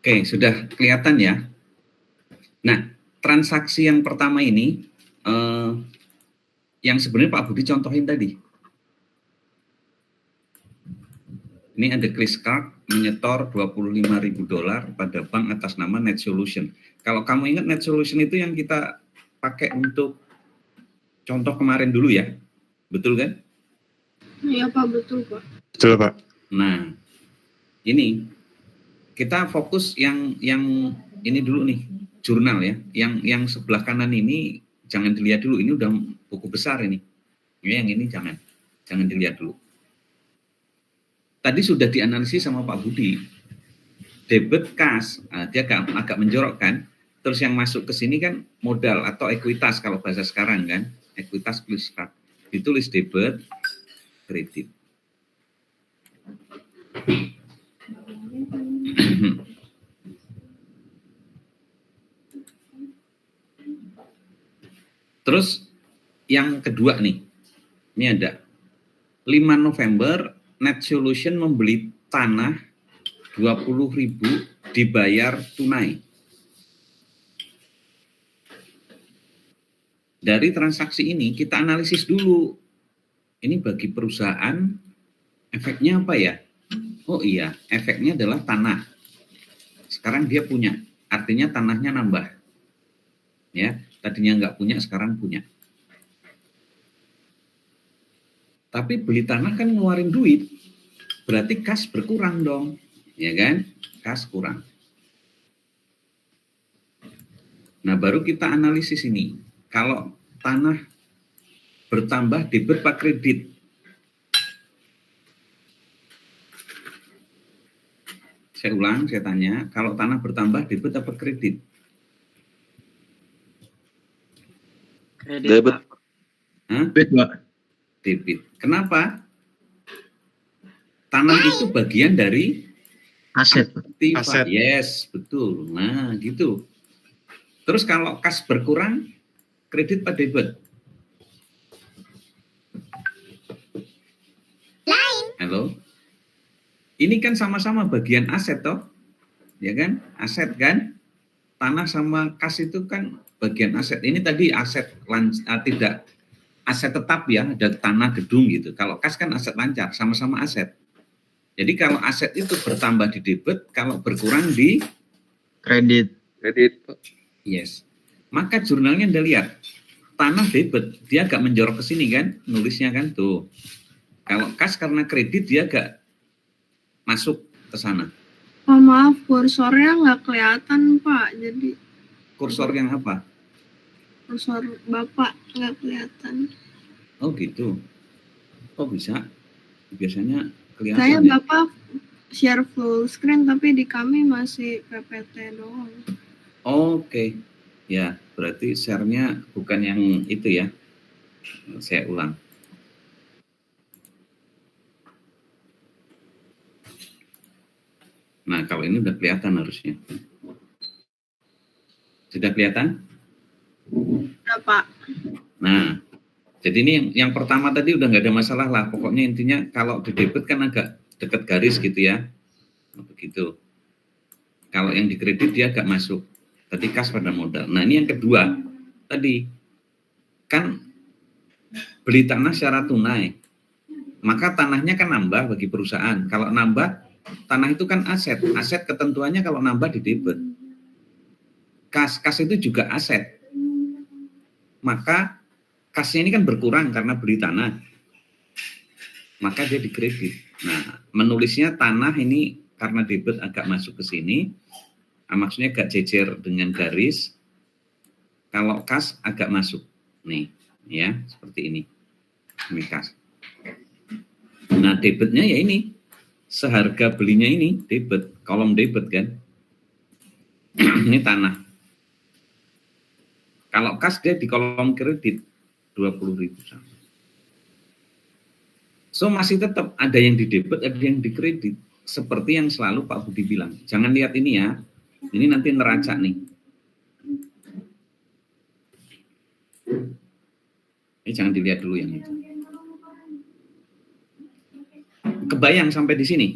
Oke, sudah kelihatan ya. Nah, transaksi yang pertama ini, yang sebenarnya Pak Budi contohin tadi. Ini ada Chris Card menyetor $25.000 pada bank atas nama Net Solution. Kalau kamu ingat Net Solution itu yang kita pakai untuk contoh kemarin dulu ya, betul kan? Iya Pak, betul Pak. Betul, Pak. Nah, ini kita fokus yang ini dulu nih, jurnal ya. Yang sebelah kanan ini jangan dilihat dulu, ini udah buku besar ini. Yang ini jangan dilihat dulu. Tadi sudah dianalisis sama Pak Budi. Debit kas, dia agak menjorok kan. Terus yang masuk ke sini kan modal atau ekuitas kalau bahasa sekarang kan. Ekuitas plus card. Ditulis debit, kredit. Terus yang kedua nih. Ini ada 5 November Net Solution membeli tanah 20.000 dibayar tunai. Dari transaksi ini kita analisis dulu. Ini bagi perusahaan efeknya apa ya? Oh iya, efeknya adalah tanah. Sekarang dia punya, artinya tanahnya nambah. Ya, tadinya nggak punya, sekarang punya. Tapi beli tanah kan ngeluarin duit, berarti kas berkurang dong, ya kan? Kas kurang. Nah, baru kita analisis ini. Kalau tanah bertambah debit apa kredit? Saya ulang, saya tanya, kalau tanah bertambah debit apa kredit? Kredit, Debit. Pak. Hah? Debit, Pak. Debit. Kenapa? Tanah itu bagian dari Aset. aktiva. Aset. Yes, betul. Nah, gitu. Terus kalau kas berkurang, kredit apa debit? Halo? Ini kan sama-sama bagian aset toh? Ya kan? Aset kan? Tanah sama kas itu kan bagian aset. Ini tadi aset tidak aset tetap ya, ada tanah, gedung gitu. Kalau kas kan aset lancar, sama-sama aset. Jadi kalau aset itu bertambah di debit, kalau berkurang di Kredit. Kredit, Pak. yes. Maka jurnalnya Anda lihat, tanah debit, dia agak menjorok ke sini kan, nulisnya kan tuh. Kalau kas karena kredit, dia agak masuk ke sana. Oh maaf, kursornya nggak kelihatan Pak. Jadi Kursor yang apa? kursor Bapak nggak kelihatan. Oh gitu. Oh bisa. Biasanya kelihatan Saya ya. Bapak share full screen, tapi di kami masih PPT doang. Oke. Ya, berarti share-nya bukan yang itu ya. Saya ulang. Nah, kalau ini udah kelihatan harusnya. Sudah kelihatan? Udah Pak. Nah, jadi ini yang pertama tadi udah nggak ada masalah lah. Pokoknya intinya kalau di debit kan agak dekat garis gitu ya. Nah, begitu. Kalau yang di kredit dia agak masuk. Tadi kas pada modal. Nah, ini yang kedua. Tadi kan beli tanah secara tunai. Maka tanahnya kan nambah bagi perusahaan. Kalau nambah, tanah itu kan aset. Aset ketentuannya kalau nambah di debit. Kas itu juga aset. Maka kasnya ini kan berkurang karena beli tanah. Maka dia dikredit. Nah, menulisnya tanah ini karena debit agak masuk ke sini. Maksudnya agak jejer dengan garis. Kalau kas agak masuk. Nih, ya, seperti ini. Ini kas. Nah, debitnya ya ini. Seharga belinya ini debit, kolom debit kan. Ini tanah. Kalau kas dia di kolom kredit 20.000 sama. So masih tetap ada yang di debit, ada yang di kredit. Seperti yang selalu Pak Budi bilang. Jangan lihat ini ya. Ini nanti neraca nih. Ini jangan dilihat dulu yang itu. Kebayang sampai di sini?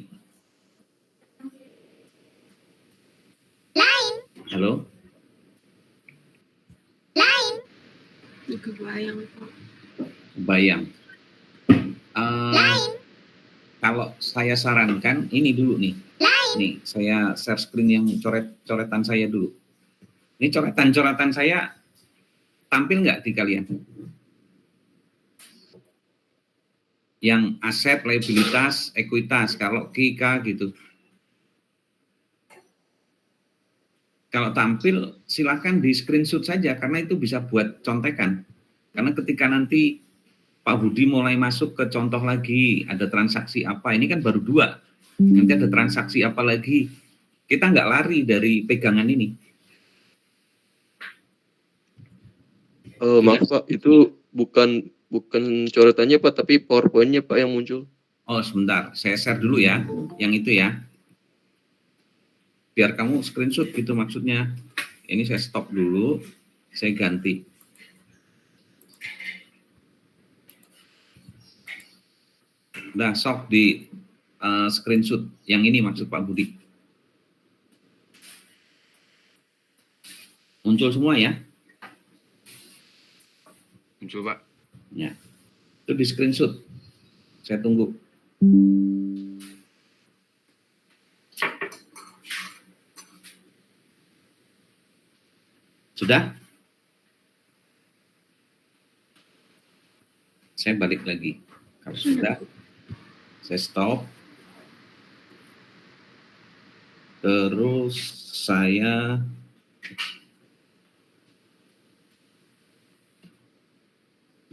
kalau saya sarankan ini dulu nih. Nih, saya share screen yang coretan saya dulu. Ini coretan saya tampil nggak di kalian? Yang aset, liabilitas, ekuitas, kalau KIK gitu. Kalau tampil, silakan di screenshot saja, karena itu bisa buat contekan. Karena ketika nanti Pak Budi mulai masuk ke contoh lagi, ada transaksi apa, ini kan baru 2. Nanti ada transaksi apa lagi, kita nggak lari dari pegangan ini. Maaf Pak, itu bukan coretannya Pak, tapi PowerPoint-nya Pak yang muncul. Oh sebentar, saya share dulu ya, yang itu ya. Biar kamu screenshot gitu maksudnya. Ini saya stop dulu, saya ganti. Udah sok di screenshot, yang ini maksud Pak Budi. Muncul semua ya? Muncul, Pak. Ya, itu di screenshot. Saya tunggu. Sudah? Saya balik lagi. Kalau sudah, saya stop. Terus saya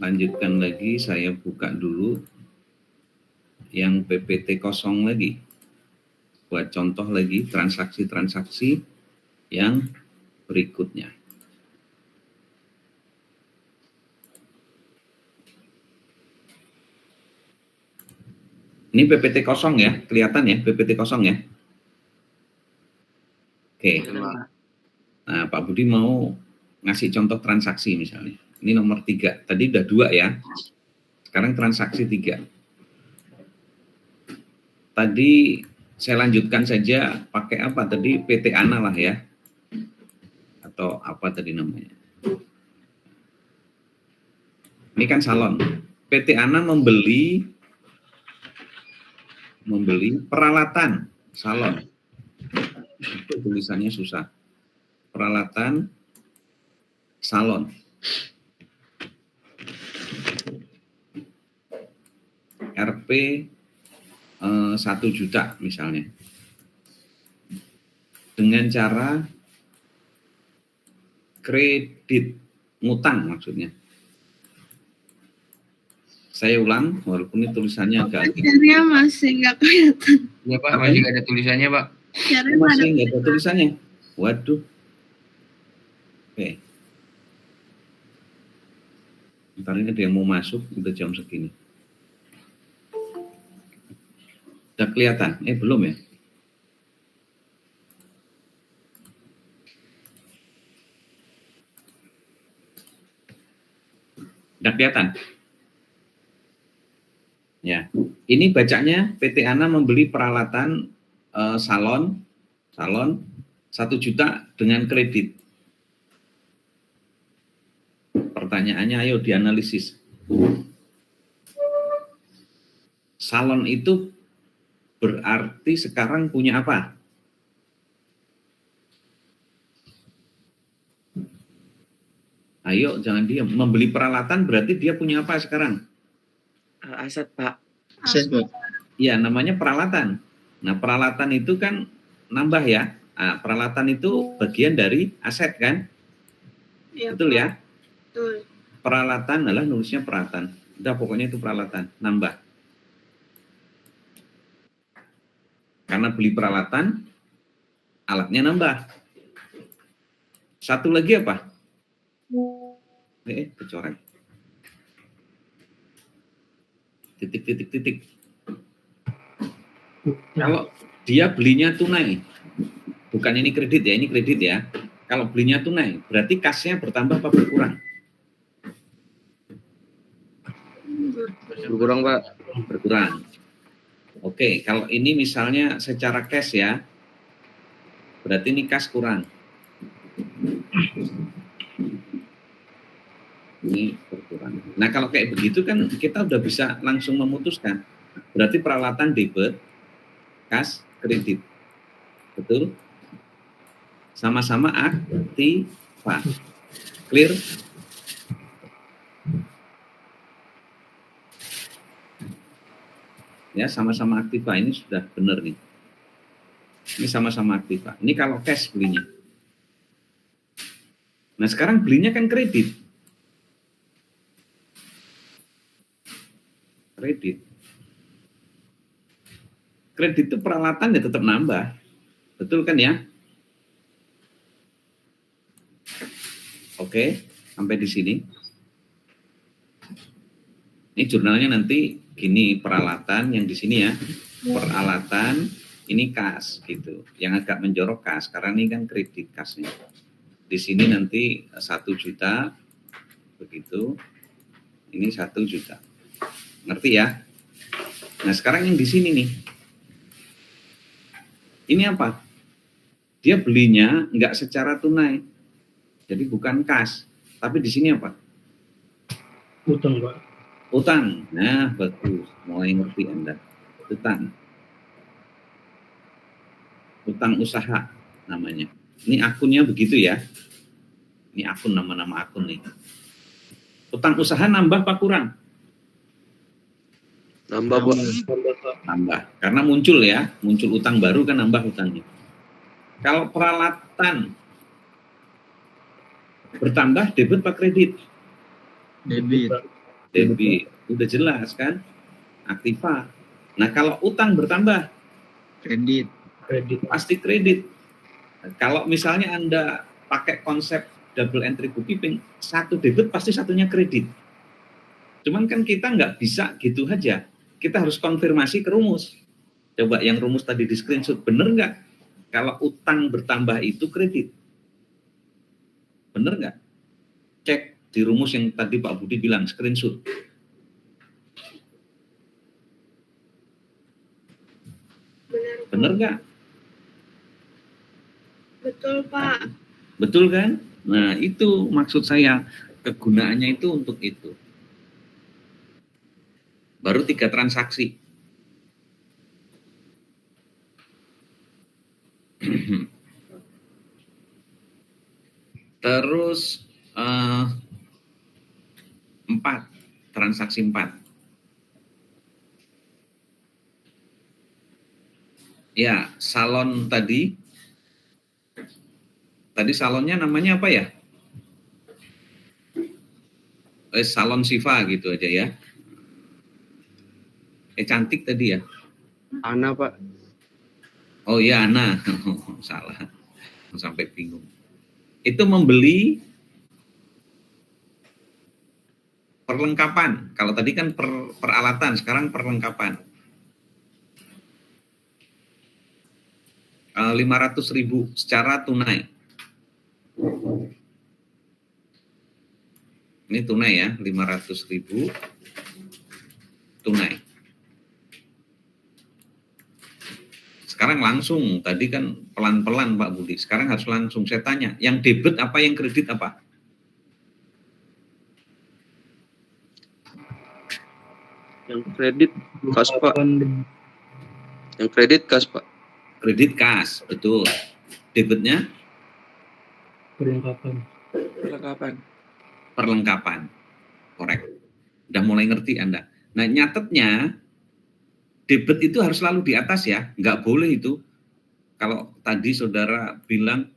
lanjutkan lagi, saya buka dulu yang PPT kosong lagi. Buat contoh lagi transaksi-transaksi yang berikutnya. Ini PPT kosong ya, kelihatan ya PPT kosong ya. Oke. Nah, Pak Budi mau ngasih contoh transaksi misalnya. Ini nomor 3, tadi udah 2 ya. Sekarang transaksi 3. Tadi saya lanjutkan saja pakai apa tadi, PT Ana lah ya. Atau apa tadi namanya. Ini kan salon. PT Ana membeli peralatan salon. Itu tulisannya susah. Peralatan salon. Rp 1 juta misalnya. Dengan cara kredit, ngutang maksudnya. Saya ulang, walaupun ini tulisannya agak... Share-nya masih nggak kelihatan. Iya, Pak. Masih nggak ada tulisannya, Pak. Share-nya Masih nggak ada tulisannya. Waduh. Oke. Ntar ini ada yang mau masuk, udah jam segini. Udah kelihatan? Belum ya? Udah kelihatan? Ya, ini bacanya PT Ana membeli peralatan salon 1 juta dengan kredit. Pertanyaannya ayo dianalisis. Salon itu berarti sekarang punya apa? Ayo jangan diam. Membeli peralatan berarti dia punya apa sekarang? Aset, Pak. Aset Pak. Ya, namanya peralatan. Nah, peralatan itu kan nambah ya. Nah, peralatan itu bagian dari aset kan? Ya, Betul ya? betul. Peralatan adalah nulisnya peralatan. Udah pokoknya itu peralatan, nambah. Karena beli peralatan, alatnya nambah. Satu lagi apa? Kecoret. Titik. Kalau dia belinya tunai, bukan ini kredit ya, ini kredit ya. Kalau belinya tunai, berarti kasnya bertambah apa berkurang? Berkurang Pak. Berkurang. Oke, kalau ini misalnya secara cash ya, berarti ini kas kurang. Ini berkurang. Nah kalau kayak begitu kan kita udah bisa langsung memutuskan. Berarti peralatan debit, kas, kredit. Betul? Sama-sama aktiva. Clear? Ya, sama-sama aktiva. Ini sudah benar nih. Ini sama-sama aktiva. Ini kalau cash belinya. Nah, sekarang belinya kan kredit. Kredit itu peralatan ya tetap nambah. Betul kan ya? Oke, sampai di sini. Ini jurnalnya nanti gini, peralatan yang di sini ya. Peralatan ini kas gitu. Yang agak menjorok kas karena ini kan kredit kasnya. Di sini nanti 1 juta begitu. Ini 1 juta. Ngerti ya? Nah, sekarang yang di sini nih. Ini apa? Dia belinya nggak secara tunai. Jadi bukan kas. Tapi di sini apa? Utang, Pak. Utang. Nah, bagus. Mulai ngerti Anda. Utang. Utang usaha namanya. Ini akunnya begitu ya. Ini akun, nama-nama akun nih. Utang usaha nambah apa kurang? Nambah, Pak. Nambah. Karena muncul ya. Muncul utang baru kan nambah utangnya. Kalau peralatan bertambah debit apa kredit? Debit. Debit. Udah jelas kan? Aktiva. Nah, kalau utang bertambah Kredit. Kredit. pasti kredit. Kalau misalnya Anda pakai konsep double entry bookkeeping, 1 debit pasti 1-nya kredit. Cuman kan kita nggak bisa gitu aja. Kita harus konfirmasi ke rumus. Coba yang rumus tadi di screenshot, bener nggak? Kalau utang bertambah itu kredit. Bener nggak? Cek di rumus yang tadi Pak Budi bilang, screenshot. Bener nggak? Betul, Pak. Betul kan? Nah, itu maksud saya, kegunaannya itu untuk itu. Baru 3 transaksi. Terus 4, transaksi 4. Ya, salon tadi salonnya namanya apa ya? Salon Siva gitu aja ya. Cantik tadi ya. Ana, Pak. Oh iya, Ana. Salah. Sampai bingung. Itu membeli perlengkapan. Kalau tadi kan peralatan, sekarang perlengkapan. 500.000 secara tunai. Ini tunai ya, 500.000 tunai. Sekarang langsung, tadi kan pelan-pelan Pak Budi, sekarang harus langsung. Saya tanya, yang debit apa, yang kredit apa? Yang kredit kas, Pak. Yang kredit kas, Pak. Kredit kas, betul. Debitnya? Perlengkapan. Korek. Udah mulai ngerti Anda. Nah, nyatetnya, debit itu harus selalu di atas ya, nggak boleh itu. Kalau tadi saudara bilang,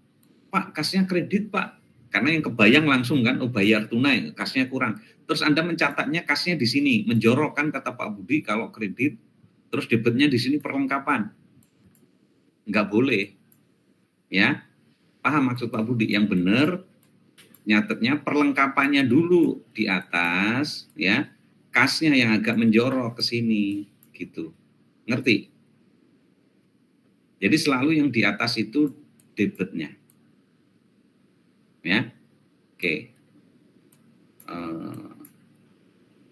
Pak, kasnya kredit Pak, karena yang kebayang langsung kan, oh bayar tunai, kasnya kurang. Terus Anda mencatatnya kasnya di sini, menjorok kan kata Pak Budi kalau kredit, terus debitnya di sini perlengkapan, nggak boleh, ya. Paham maksud Pak Budi? Yang benar, nyatetnya perlengkapannya dulu di atas, ya, kasnya yang agak menjorok ke sini, gitu. Ngerti? Jadi selalu yang di atas itu debitnya. Ya. Oke.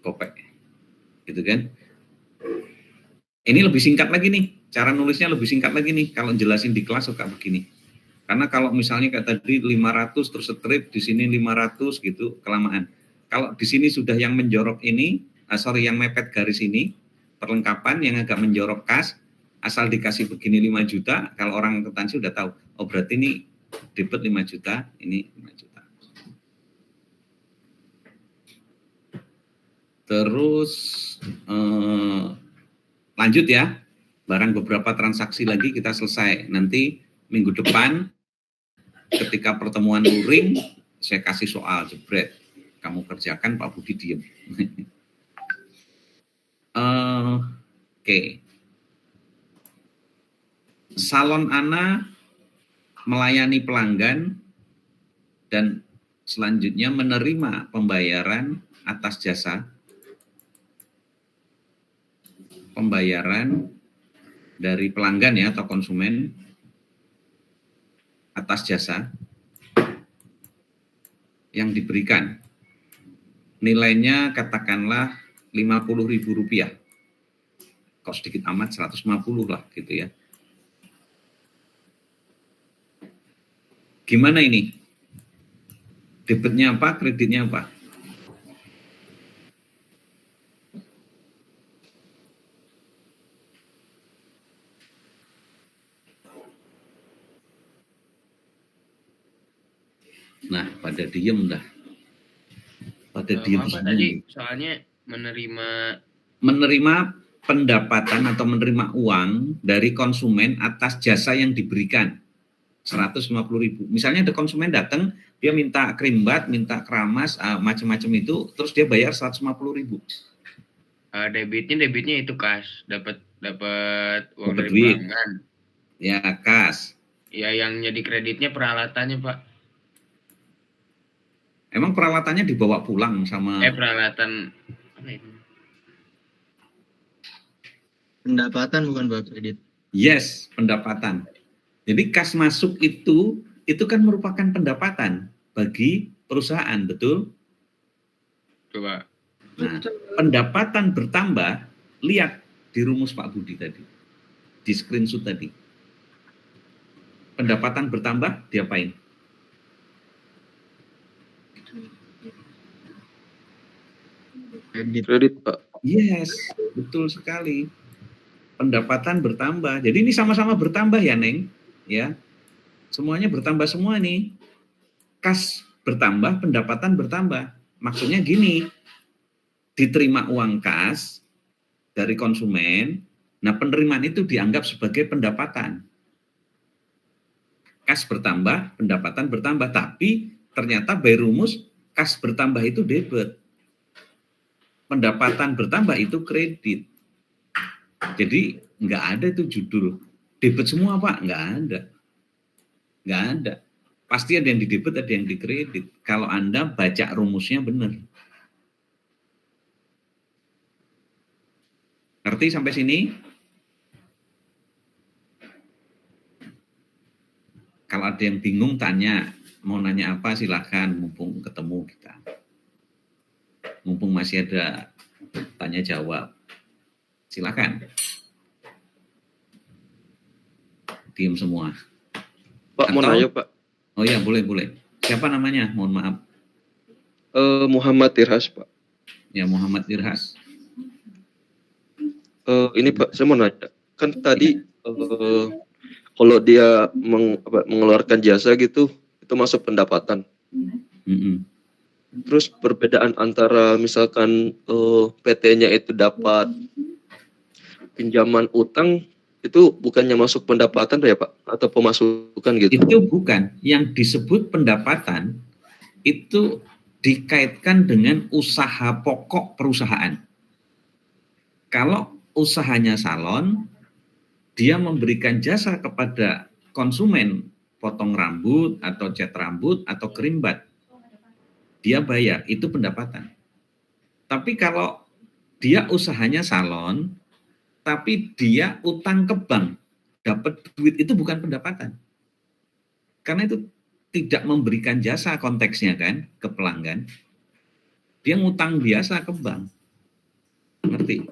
Kopek. Gitu kan? Ini lebih singkat lagi nih. Cara nulisnya lebih singkat lagi nih. Kalau jelasin di kelas suka begini. Karena kalau misalnya kayak tadi 500 terus strip di sini 500 gitu, kelamaan. Kalau di sini sudah yang menjorok ini, yang mepet garis ini, perlengkapan yang agak menjorok kas, asal dikasih begini 5 juta, kalau orang akuntansi udah tahu, oh berarti ini debit 5 juta, ini 5 juta. Terus lanjut ya, barang beberapa transaksi lagi kita selesai. Nanti minggu depan ketika pertemuan luring, saya kasih soal jebret. Kamu kerjakan, Pak Budi diem. Oke. Salon Ana melayani pelanggan dan selanjutnya menerima pembayaran atas jasa. Pembayaran dari pelanggan ya atau konsumen atas jasa yang diberikan. Nilainya katakanlah Rp50.000. Kok sedikit amat, 150 lah gitu ya. Gimana ini? Debitnya apa, kreditnya apa? Nah, pada diem dah. Pada diem Apa semua. tadi? Soalnya Menerima pendapatan atau menerima uang dari konsumen atas jasa yang diberikan. 150.000. Misalnya ada konsumen datang, dia minta krimbat, minta keramas, macam-macam itu, terus dia bayar 150.000. debitnya itu kas, dapat uang Dapat dari duit. pelanggan. Ya, kas. Ya yang jadi kreditnya peralatannya, Pak. Emang peralatannya dibawa pulang sama... Peralatan apa itu? Pendapatan bukan Pak kredit. Yes, pendapatan. Jadi kas masuk itu kan merupakan pendapatan bagi perusahaan, betul? Coba. Nah, pendapatan bertambah, lihat di rumus Pak Budi tadi, di screenshot tadi. Pendapatan bertambah, diapain? Kredit, Pak. Yes, betul sekali. Pendapatan bertambah. Jadi ini sama-sama bertambah ya, Neng. Ya, semuanya bertambah semua nih. Kas bertambah, pendapatan bertambah. Maksudnya gini, diterima uang kas dari konsumen, nah penerimaan itu dianggap sebagai pendapatan. Kas bertambah, pendapatan bertambah, tapi ternyata by rumus kas bertambah itu debit. Pendapatan bertambah itu kredit. Jadi nggak ada itu judul debit semua Pak, nggak ada. Pasti ada yang di debit, ada yang di kredit. Kalau Anda baca rumusnya benar. Ngerti sampai sini? Kalau ada yang bingung tanya, mau nanya apa silahkan, mumpung ketemu kita. Mumpung masih ada tanya jawab. Silakan. Diam semua. Pak, mau nanya, Pak. Oh iya, boleh. Siapa namanya? Mohon maaf. Muhammad Irhas, Pak. Ya, Muhammad Irhas. Ini Pak, saya mau nanya. Kan tadi kalau dia mengeluarkan jasa gitu, itu masuk pendapatan. Terus perbedaan antara misalkan PT-nya itu dapat pinjaman utang, itu bukannya masuk pendapatan ya Pak? Atau pemasukan gitu? Itu bukan. Yang disebut pendapatan itu dikaitkan dengan usaha pokok perusahaan. Kalau usahanya salon, dia memberikan jasa kepada konsumen potong rambut atau cat rambut atau kerimbat. Dia bayar, itu pendapatan. Tapi kalau dia usahanya salon, tapi dia utang ke bank, dapat duit, itu bukan pendapatan. Karena itu tidak memberikan jasa konteksnya kan ke pelanggan. Dia ngutang biasa ke bank. Ngerti?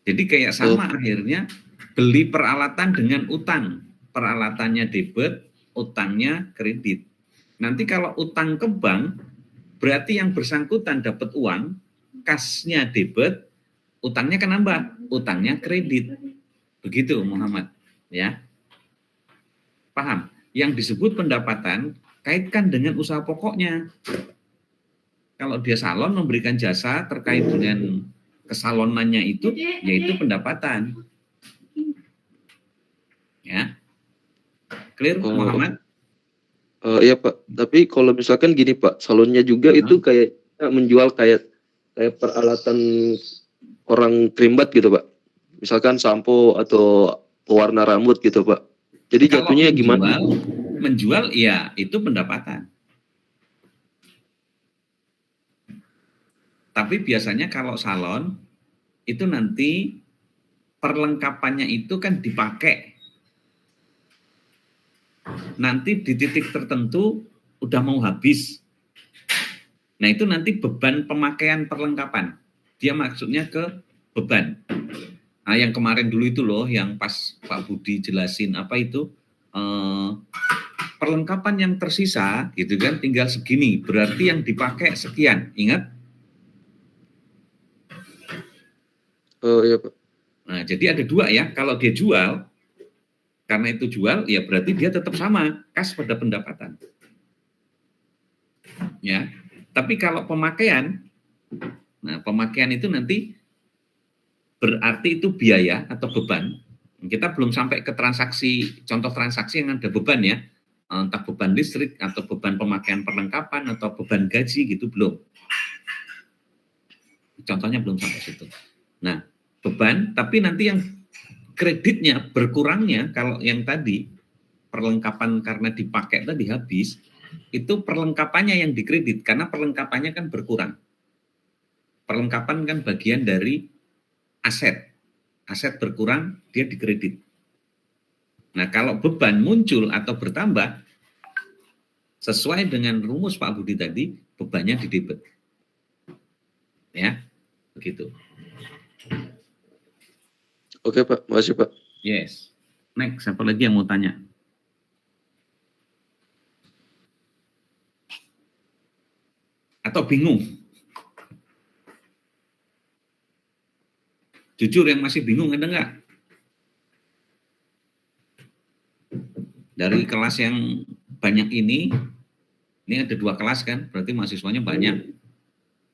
Jadi kayak sama akhirnya beli peralatan dengan utang. Peralatannya debit, utangnya kredit. Nanti kalau utang ke bank, berarti yang bersangkutan dapat uang, kasnya debit, utangnya kan nambah, utangnya kredit. Begitu Muhammad, ya. Paham? Yang disebut pendapatan kaitkan dengan usaha pokoknya. Kalau dia salon memberikan jasa terkait dengan kesalonannya itu, yaitu pendapatan. Ya. Clear Muhammad? Iya Pak, tapi kalau misalkan gini Pak, salonnya juga itu kayak menjual kayak peralatan orang krimbat gitu Pak. Misalkan sampo atau pewarna rambut gitu Pak. Jadi Kalau jatuhnya gimana? menjual ya itu pendapatan. Tapi biasanya kalau salon itu nanti perlengkapannya itu kan dipakai. Nanti di titik tertentu udah mau habis. Nah itu nanti beban pemakaian perlengkapan. Dia maksudnya ke beban. Nah yang kemarin dulu itu loh, yang pas Pak Budi jelasin apa itu, perlengkapan yang tersisa gitu kan tinggal segini, berarti yang dipakai sekian. Ingat? Iya Pak. Nah jadi ada dua ya, kalau dia jual, karena itu jual, ya berarti dia tetap sama, kas pada pendapatan. Ya, tapi kalau pemakaian, nah pemakaian itu nanti berarti itu biaya atau beban. Kita belum sampai ke transaksi, contoh transaksi yang ada beban ya, entah beban listrik atau beban pemakaian perlengkapan atau beban gaji gitu belum. Contohnya belum sampai situ. Nah, beban, tapi nanti yang kreditnya berkurangnya kalau yang tadi perlengkapan karena dipakai tadi habis, itu perlengkapannya yang dikredit karena perlengkapannya kan berkurang. Perlengkapan kan bagian dari aset. Aset berkurang, dia dikredit. Nah, kalau beban muncul atau bertambah, sesuai dengan rumus Pak Budi tadi, bebannya didebet. Ya, begitu. Oke Pak, makasih Pak. Yes. Next, siapa lagi yang mau tanya? Atau bingung? Jujur yang masih bingung ada nggak? Dari kelas yang banyak ini ada 2 kelas kan, berarti mahasiswanya banyak.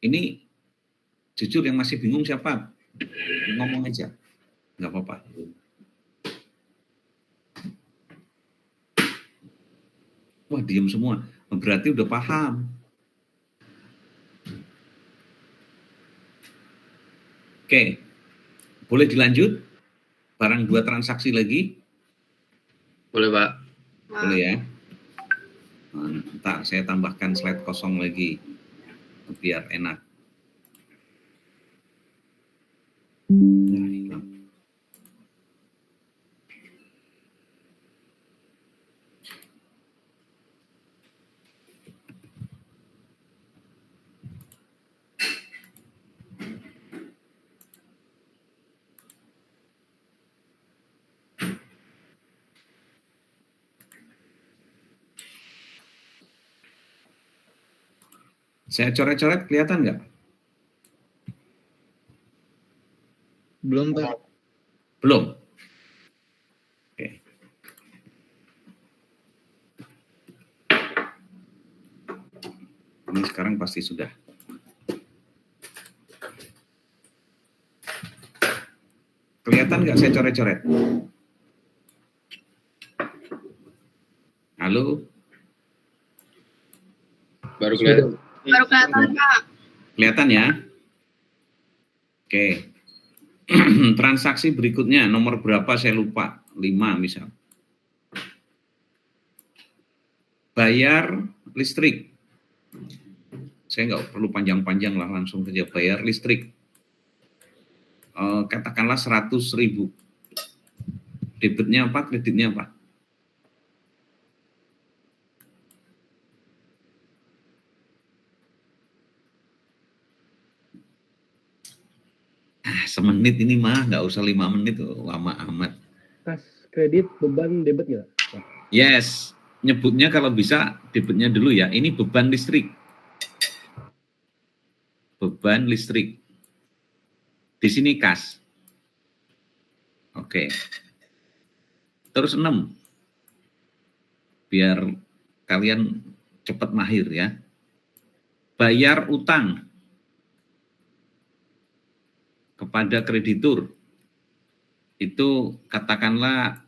Ini jujur yang masih bingung siapa? Ngomong aja. Nggak apa-apa. Wah, diem semua. Berarti udah paham. Oke. Boleh dilanjut? Barang 2 transaksi lagi? Boleh Pak. Boleh ya. Entar saya tambahkan slide kosong lagi. Biar enak. Nah, hilang. Saya coret-coret kelihatan nggak? Belum Pak. Belum. Oke. Ini sekarang pasti sudah. Kelihatan nggak saya coret-coret? Halo? Baru kelihatan. Baru kelihatan, Pak. Kelihatan ya? Oke. Transaksi berikutnya, nomor berapa saya lupa. 5 misal. Bayar listrik. Saya nggak perlu panjang-panjang lah, langsung saja bayar listrik. Katakanlah 100.000. Debitnya apa, kreditnya apa? Semenit ini mah, nggak usah 5 menit, lama amat. Kas kredit, beban, debit nggak? Yes, nyebutnya kalau bisa debitnya dulu ya. Ini beban listrik. Beban beban listrik. Di sini kas. Oke. Terus 6. Biar kalian cepat mahir ya. Bayar utang kepada kreditur. Itu katakanlah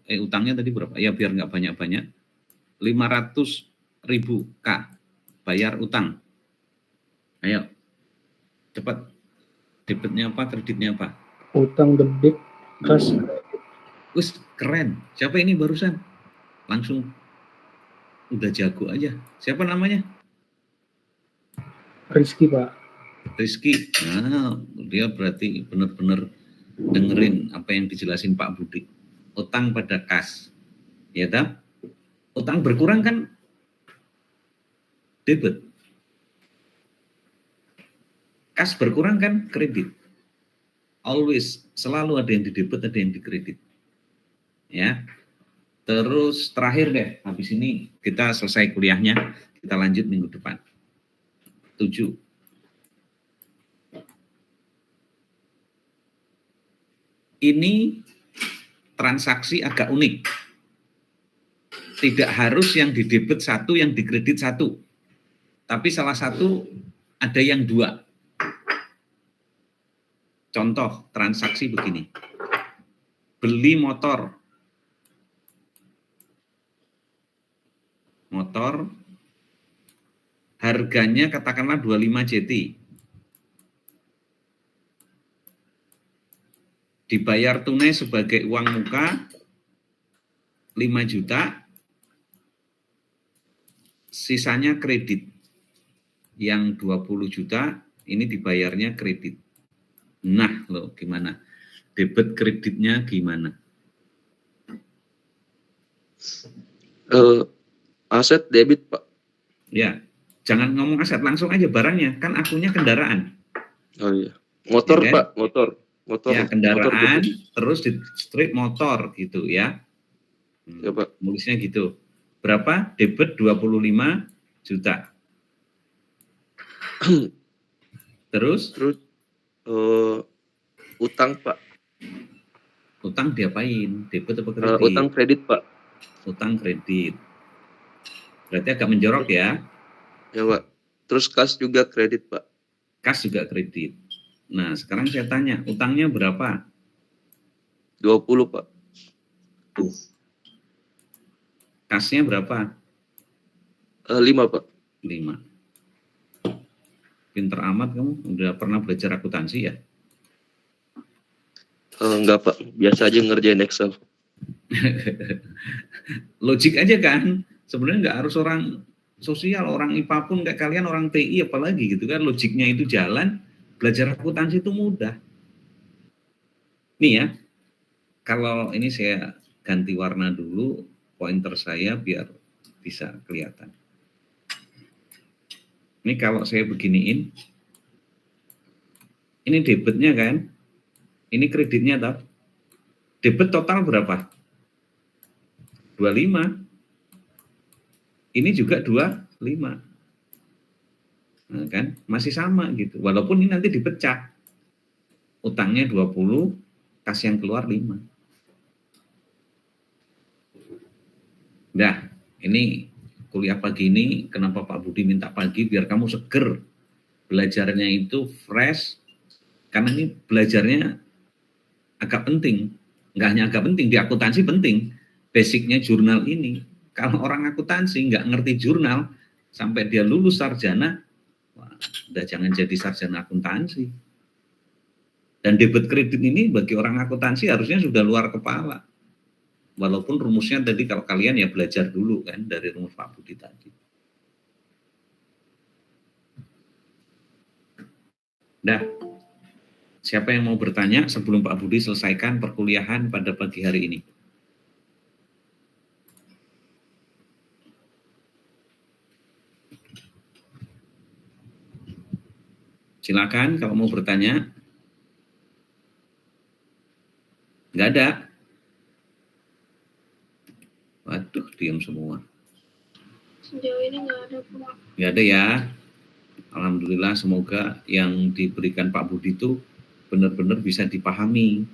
utangnya tadi berapa? Ya biar nggak banyak-banyak. 500.000 K. Bayar utang. Ayo. Cepat. Debitnya apa, kreditnya apa? Utang, debit, kas. Wis, keren. Siapa ini barusan? Langsung udah jago aja. Siapa namanya? Rizky, Pak. Rizky. Nah, dia berarti benar-benar dengerin apa yang dijelasin Pak Budi. Utang pada kas. Ya tak? Utang berkurang kan debit. Kas berkurang kan kredit. Always, selalu ada yang di debit, ada yang di kredit. Ya. Terus terakhir deh, habis ini kita selesai kuliahnya, kita lanjut minggu depan. 7. Ini transaksi agak unik. Tidak harus yang di debit 1, yang di kredit 1. Tapi salah satu ada yang 2. Contoh transaksi begini. Beli motor. Motor harganya katakanlah 25 JT. Dibayar tunai sebagai uang muka 5 juta. Sisanya kredit. Yang 20 juta ini dibayarnya kredit. Nah, loh gimana? Debit kreditnya gimana? Aset debit, Pak. Ya, jangan ngomong aset, langsung aja barangnya. Kan akunya kendaraan. Oh iya. Motor, Ya, kan? Pak, motor. Ya, kendaraan, motor terus di strip motor gitu ya. Ya, Pak. Nulisnya gitu. Berapa? Debit 25 juta. Terus utang, Pak. Utang diapain? Debit apa kredit? Utang kredit, Pak. Utang kredit. Berarti agak menjorok ya. Ya, Pak. Terus kas juga kredit, Pak. Kas juga kredit. Nah, sekarang saya tanya, utangnya berapa? 20, Pak. Tuh. Kasnya berapa? 5, Pak. 5. Pinter amat kamu, udah pernah belajar akuntansi ya? Enggak, Pak. Biasa aja ngerjain Excel. Logik aja kan? Sebenarnya nggak harus orang sosial, orang IPA pun kayak kalian, orang TI apalagi gitu kan. Logiknya itu jalan, belajar akuntansi itu mudah. Nih ya, kalau ini saya ganti warna dulu, pointer saya biar bisa kelihatan. Ini kalau saya beginiin, ini debitnya kan, ini kreditnya tau. Debit total berapa? 25. Ini juga 25. Nah, kan masih sama gitu. Walaupun ini nanti dipecah. Utangnya 20, kas yang keluar 5. Nah, ini kuliah pagi ini, kenapa Pak Budi minta pagi? Biar kamu seger. Belajarnya itu fresh. Karena ini belajarnya agak penting. Nggak hanya agak penting, di akuntansi penting. Basicnya jurnal ini. Kalau orang akuntansi nggak ngerti jurnal, sampai dia lulus sarjana, wah, udah jangan jadi sarjana akuntansi. Dan debit kredit ini bagi orang akuntansi harusnya sudah luar kepala. Walaupun rumusnya tadi kalau kalian ya belajar dulu kan dari rumus Pak Budi tadi. Nah, siapa yang mau bertanya sebelum Pak Budi selesaikan perkuliahan pada pagi hari ini? Silakan kalau mau bertanya. Nggak ada. Waduh, diam semua. Sejauh ini nggak ada, Pak. Nggak ada ya. Alhamdulillah semoga yang diberikan Pak Budi itu benar-benar bisa dipahami